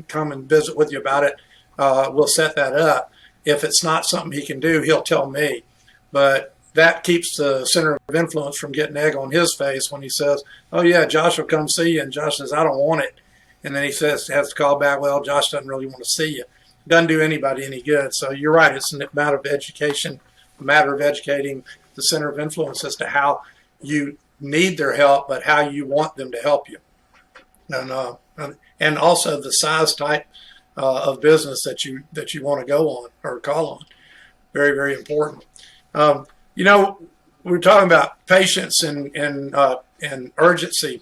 come and visit with you about it, we'll set that up. If it's not something he can do, he'll tell me. But that keeps the center of influence from getting egg on his face when he says, oh, yeah, Josh will come see you. And Josh says, I don't want it. And then he has to call back, well, Josh doesn't really want to see you. Doesn't do anybody any good. So you're right. It's a matter of education, a matter of educating the center of influence as to how you need their help, but how you want them to help you. And also the size type of business that you want to go on or call on. Very, very important. We're talking about patience and urgency.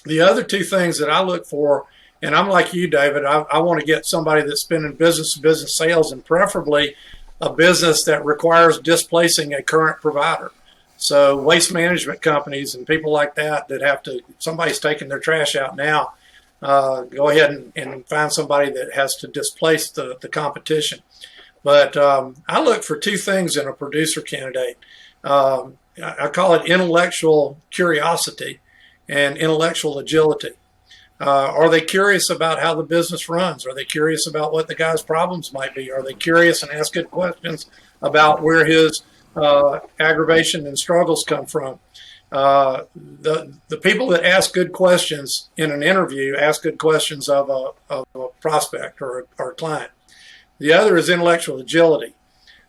The other two things that I look for, and I'm like you, David, I want to get somebody that's been in business-to-business sales, and preferably a business that requires displacing a current provider. So waste management companies and people like that have to, somebody's taking their trash out now, go ahead and find somebody that has to displace the competition. But I look for two things in a producer candidate. I call it intellectual curiosity and intellectual agility. Are they curious about how the business runs? Are they curious about what the guy's problems might be? Are they curious and ask good questions about where his aggravation and struggles come from? The people that ask good questions in an interview ask good questions of a prospect or a client. The other is intellectual agility.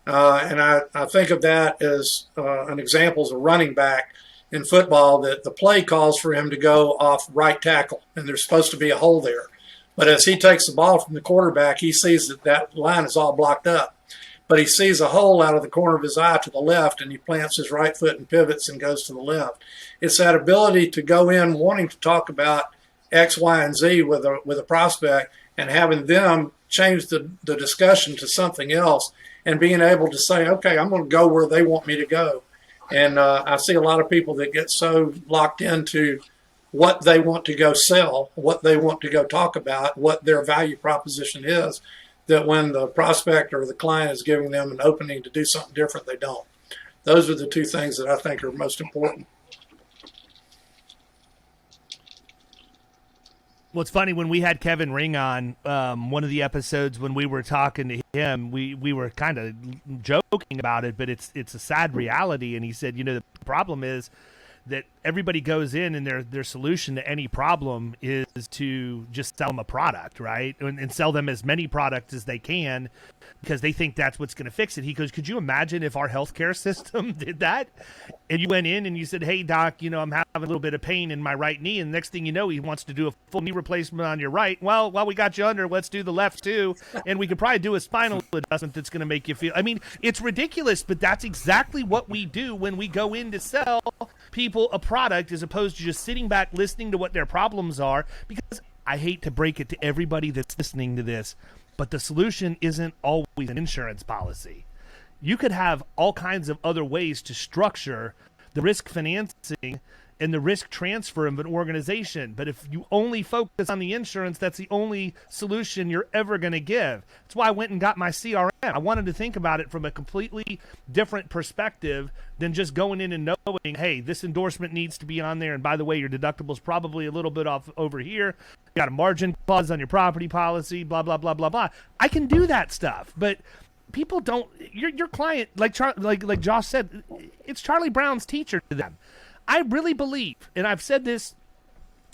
And I think of that as an example as a running back in football, that the play calls for him to go off right tackle, and there's supposed to be a hole there. But as he takes the ball from the quarterback, he sees that line is all blocked up. But he sees a hole out of the corner of his eye to the left, and he plants his right foot and pivots and goes to the left. It's that ability to go in wanting to talk about X, Y, and Z with a prospect, and having them change the discussion to something else, and being able to say, okay, I'm going to go where they want me to go. And I see a lot of people that get so locked into what they want to go sell, what they want to go talk about, what their value proposition is, that when the prospect or the client is giving them an opening to do something different, they don't. Those are the two things that I think are most important. Well, it's funny, when we had Kevin Ring on one of the episodes, when we were talking to him, we were kind of joking about it, but it's a sad reality. And he said, the problem is that everybody goes in and their solution to any problem is to just sell them a product, right? And sell them as many products as they can, because they think that's what's going to fix it. He goes, could you imagine if our healthcare system did that? And you went in and you said, hey, doc, I'm having a little bit of pain in my right knee. And the next thing you know, he wants to do a full knee replacement on your right. Well, while we got you under, let's do the left too. And we could probably do a spinal adjustment that's going to make you feel, it's ridiculous, but that's exactly what we do when we go in to sell people a product, as opposed to just sitting back listening to what their problems are. Because I hate to break it to everybody that's listening to this, but the solution isn't always an insurance policy. You could have all kinds of other ways to structure the risk financing and the risk transfer of an organization. But if you only focus on the insurance, that's the only solution you're ever going to give. That's why I went and got my CRM. I wanted to think about it from a completely different perspective than just going in and knowing, hey, this endorsement needs to be on there. And by the way, your deductible is probably a little bit off over here. You got a margin clause on your property policy, blah, blah, blah, blah, blah. I can do that stuff, but people don't. Your client, like Josh said, it's Charlie Brown's teacher to them. I really believe, and I've said this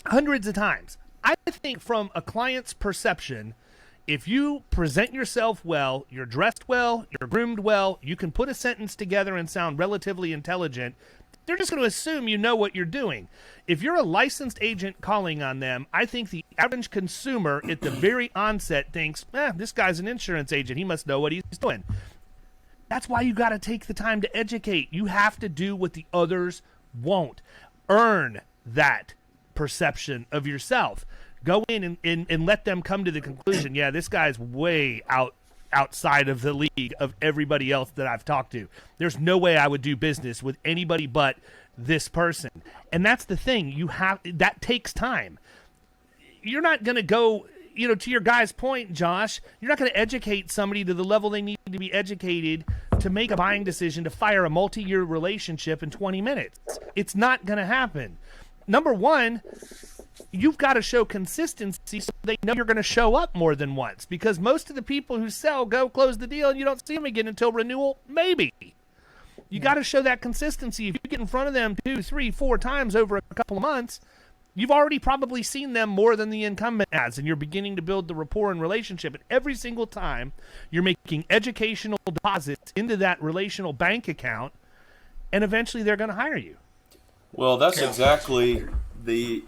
hundreds of times, I think from a client's perception, if you present yourself well, you're dressed well, you're groomed well, you can put a sentence together and sound relatively intelligent, they're just going to assume you know what you're doing. If you're a licensed agent calling on them, I think the average consumer at the very onset thinks, this guy's an insurance agent. He must know what he's doing. That's why you got to take the time to educate. You have to do what the others won't. Earn that perception of yourself. Go in and let them come to the conclusion, yeah, this guy's way outside of the league of everybody else that I've talked to. There's no way I would do business with anybody but this person. And that's the thing. That takes time. You're not going to go, to your guy's point, Josh, you're not going to educate somebody to the level they need to be educated to make a buying decision, to fire a multi-year relationship in 20 minutes. It's not going to happen. Number one, you've got to show consistency so they know you're going to show up more than once, because most of the people who sell go close the deal and you don't see them again until renewal, maybe. You got to show that consistency. If you get in front of them 2, 3, 4 times over a couple of months, you've already probably seen them more than the incumbent has, and you're beginning to build the rapport and relationship. And every single time you're making educational deposits into that relational bank account, and eventually they're going to hire you. Well, that's exactly the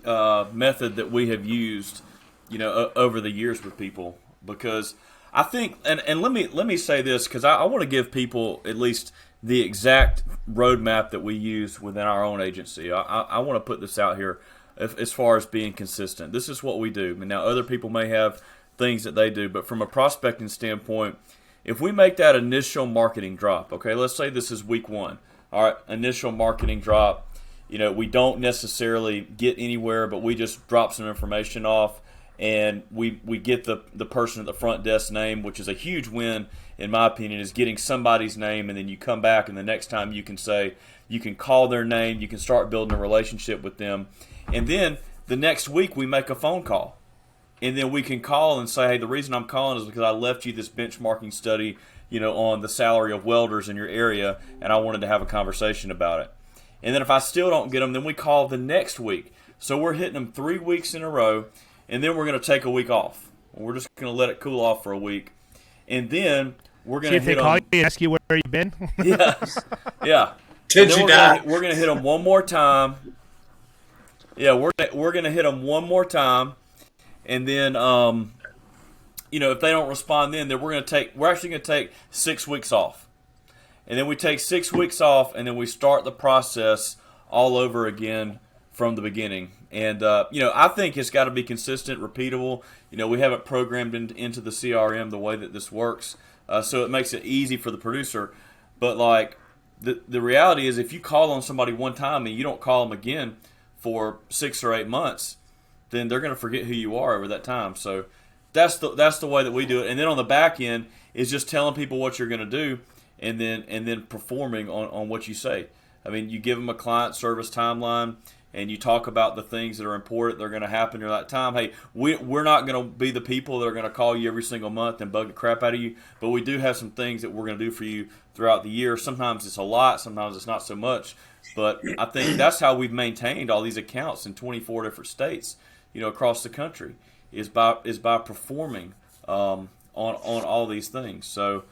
method that we have used, over the years with people. Because I think, and let me say this, because I want to give people at least the exact roadmap that we use within our own agency. I want to put this out here as far as being consistent. This is what we do. Now, other people may have things that they do, but from a prospecting standpoint, if we make that initial marketing drop, okay, let's say this is week 1. All right, initial marketing drop. We don't necessarily get anywhere, but we just drop some information off, and we get the person at the front desk name, which is a huge win, in my opinion, is getting somebody's name, and then you come back, and the next time you can call their name, you can start building a relationship with them. And then the next week we make a phone call. And then we can call and say, hey, the reason I'm calling is because I left you this benchmarking study, on the salary of welders in your area, and I wanted to have a conversation about it. And then if I still don't get them, then we call the next week. So we're hitting them 3 weeks in a row, and then we're going to take a week off. We're just going to let it cool off for a week. And then we're going to hit them. Call you and ask you where you've been? Yeah. Did you die? We're going to hit them one more time. Yeah, we're going to hit them one more time. And then, if they don't respond then we're actually going to take 6 weeks off. And then we take 6 weeks off, and then we start the process all over again from the beginning. And, I think it's got to be consistent, repeatable. We have it programmed into the CRM the way that this works, so it makes it easy for the producer. But, the reality is if you call on somebody one time and you don't call them again for 6 or 8 months, then they're going to forget who you are over that time. So that's the way that we do it. And then on the back end is just telling people what you're going to do, and then performing on what you say. I mean, you give them a client service timeline, and you talk about the things that are important that are going to happen during that time. Hey, we're not going to be the people that are going to call you every single month and bug the crap out of you, but we do have some things that we're going to do for you throughout the year. Sometimes it's a lot, sometimes it's not so much. But I think that's how we've maintained all these accounts in 24 different states, across the country, is by performing on all these things. So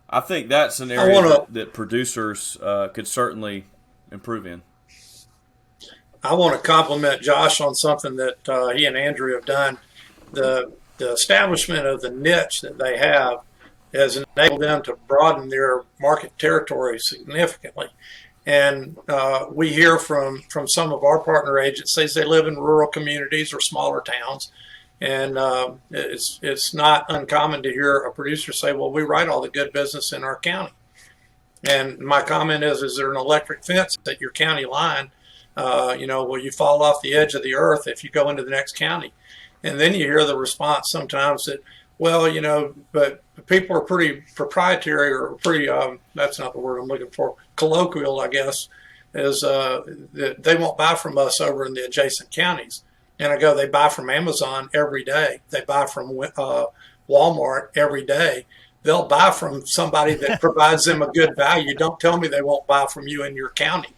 I think that's an area that producers could certainly improve in. I want to compliment Josh on something that he and Andrew have done. The establishment of the niche that they have has enabled them to broaden their market territory significantly. And we hear from some of our partner agencies, they live in rural communities or smaller towns. And it's not uncommon to hear a producer say, well, we write all the good business in our county. And my comment is there an electric fence at your county line? Will you fall off the edge of the earth if you go into the next county? And then you hear the response sometimes that, well, but people are pretty proprietary or pretty, that's not the word I'm looking for, colloquial, I guess, is that they won't buy from us over in the adjacent counties. And I go, they buy from Amazon every day. They buy from Walmart every day. They'll buy from somebody that provides them a good value. Don't tell me they won't buy from you in your county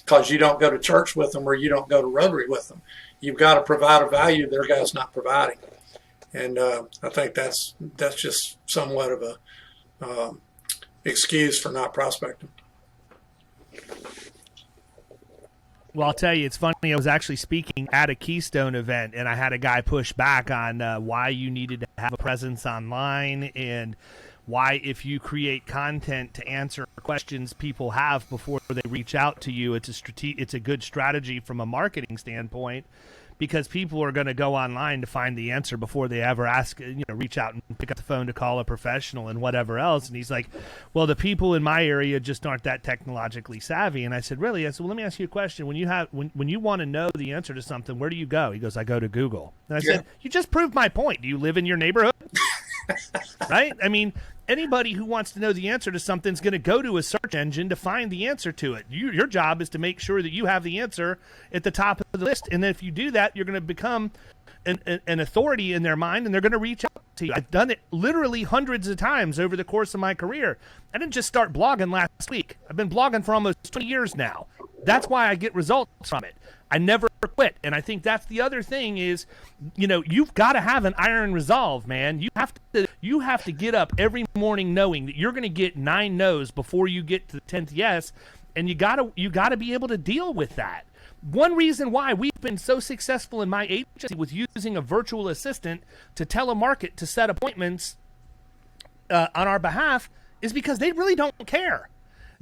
because you don't go to church with them or you don't go to Rotary with them. You've got to provide a value their guy's not providing. And I think that's just somewhat of a excuse for not prospecting. Well, I'll tell you, it's funny. I was actually speaking at a Keystone event, and I had a guy push back on why you needed to have a presence online and why, if you create content to answer questions people have before they reach out to you, it's a good strategy from a marketing standpoint, because people are going to go online to find the answer before they ever reach out and pick up the phone to call a professional and whatever else. And he's like, well, the people in my area just aren't that technologically savvy. And I said, really? I said, well, let me ask you a question. When you want to know the answer to something, where do you go? He goes, I go to Google. And I said, you just proved my point. Do you live in your neighborhood? Right? I mean, anybody who wants to know the answer to something is going to go to a search engine to find the answer to it. Your job is to make sure that you have the answer at the top of the list. And then if you do that, you're going to become an authority in their mind, and they're going to reach out to you. I've done it literally hundreds of times over the course of my career. I didn't just start blogging last week. I've been blogging for almost 20 years now. That's why I get results from it. I never quit. And I think that's the other thing is, you've got to have an iron resolve, man. You have to get up every morning knowing that you're going to get 9 no's before you get to the 10th yes. and you gotta be able to deal with that. One reason why we've been so successful in my agency with using a virtual assistant to telemarket to set appointments on our behalf is because they really don't care.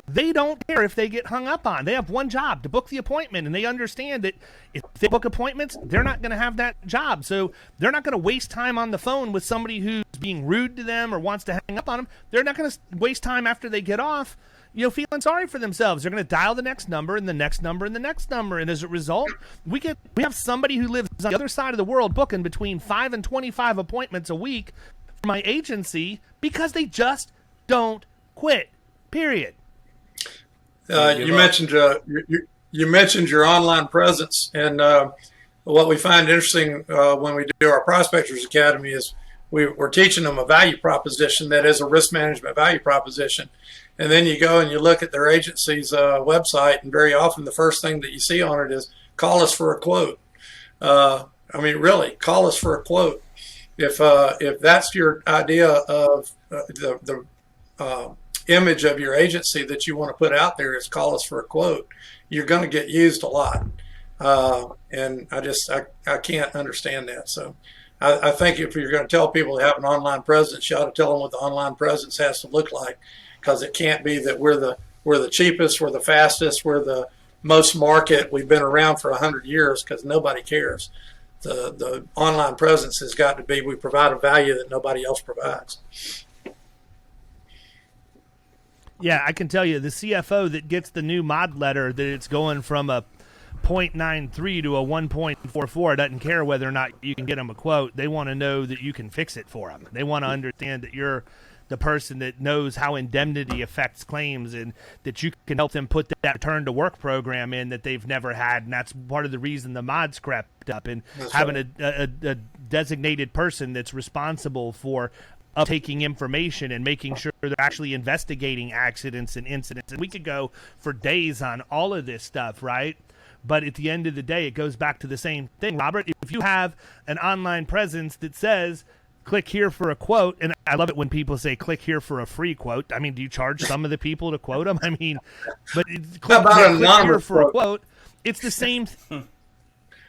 They don't care if they get hung up on. They have one job, to book the appointment, and they understand that if they book appointments, they're not going to have that job. So they're not going to waste time on the phone with somebody who's being rude to them or wants to hang up on them. They're not going to waste time after they get off, feeling sorry for themselves. They're going to dial the next number and the next number and the next number. And as a result, we have somebody who lives on the other side of the world booking between 5 and 25 appointments a week for my agency because they just don't quit, period. You mentioned your online presence, and what we find interesting when we do our Prospectors Academy is we're teaching them a value proposition that is a risk management value proposition. And then you go and you look at their agency's website, and very often the first thing that you see on it is call us for a quote. Really, call us for a quote. If that's your idea of the image of your agency that you want to put out there is call us for a quote, you're going to get used a lot. And I can't understand that. So I think if you're going to tell people to have an online presence, you ought to tell them what the online presence has to look like, because it can't be that we're the cheapest, we're the fastest, we're the most market, we've been around for 100 years, because nobody cares. The online presence has got to be we provide a value that nobody else provides. Yeah, I can tell you, the CFO that gets the new mod letter that it's going from a 0.93 to a 1.44 doesn't care whether or not you can get them a quote. They want to know that you can fix it for them. They want to understand that you're the person that knows how indemnity affects claims and that you can help them put that return to work program in that they've never had. And that's part of the reason the mods crept up, and that's having right. a designated person that's responsible for taking information and making sure they're actually investigating accidents and incidents. And we could go for days on all of this stuff, right? But at the end of the day, it goes back to the same thing, Robert. If you have an online presence that says, click here for a quote, and I love it when people say, click here for a free quote. I mean, do you charge some of the people to quote them? I mean, but click here for a quote. It's the same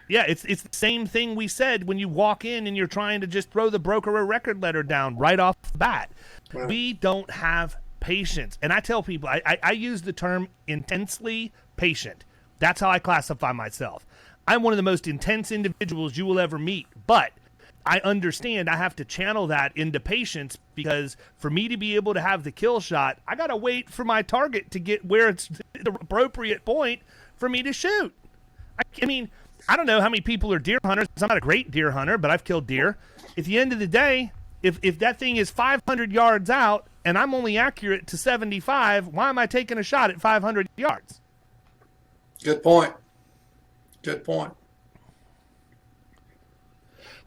Yeah, it's the same thing we said when you walk in and you're trying to just throw the broker a record letter down right off the bat. Right. We don't have patience. And I tell people, I use the term intensely patient. That's how I classify myself. I'm one of the most intense individuals you will ever meet, but I understand I have to channel that into patience, because for me to be able to have the kill shot, I got to wait for my target to get where it's the appropriate point for me to shoot. I mean, I don't know how many people are deer hunters. I'm not a great deer hunter, but I've killed deer. At the end of the day, if that thing is 500 yards out and I'm only accurate to 75, why am I taking a shot at 500 yards? Good point. Good point.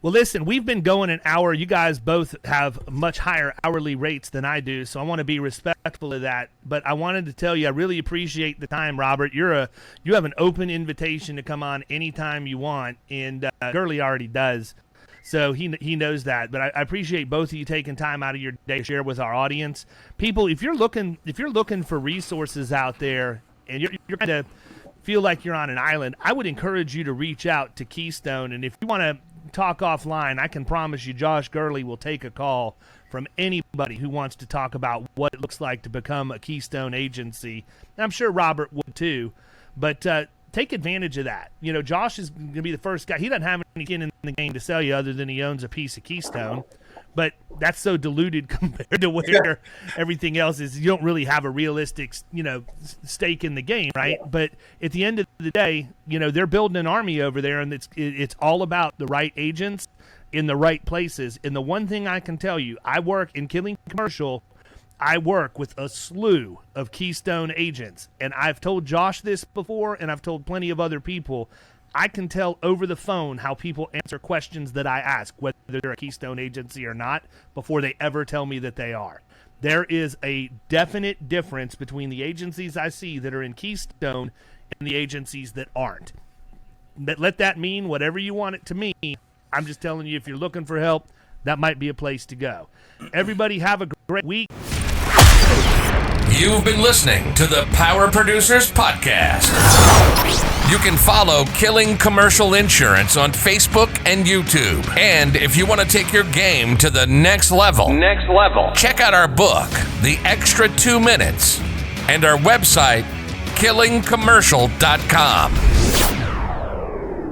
Well, listen, we've been going an hour. You guys both have much higher hourly rates than I do, so I want to be respectful of that. But I wanted to tell you, I really appreciate the time, Robert. You have an open invitation to come on anytime you want, and Gurley already does, so he knows that. But I appreciate both of you taking time out of your day to share with our audience. People, if you're looking for resources out there, and you're kind of feel like you're on an island, I would encourage you to reach out to Keystone. And if you want to talk offline, I can promise you Josh Gurley will take a call from anybody who wants to talk about what it looks like to become a Keystone agency. And I'm sure Robert would too, but take advantage of that. Josh is going to be the first guy. He doesn't have any skin in the game to sell you other than he owns a piece of Keystone, but that's so diluted compared to where everything else is. You don't really have a realistic, stake in the game, right? But at the end of the day, they're building an army over there, and it's all about the right agents in the right places. And the one thing I can tell you, I work in Killing Commercial. I work with a slew of Keystone agents, and I've told Josh this before, and I've told plenty of other people. I can tell over the phone how people answer questions that I ask, whether they're a Keystone agency or not, before they ever tell me that they are. There is a definite difference between the agencies I see that are in Keystone and the agencies that aren't. But let that mean whatever you want it to mean. I'm just telling you, if you're looking for help, that might be a place to go. Everybody have a great week. You've been listening to the Power Producers Podcast. You can follow Killing Commercial Insurance on Facebook and YouTube. And if you want to take your game to the next level, check out our book, The Extra 2 Minutes, and our website, killingcommercial.com.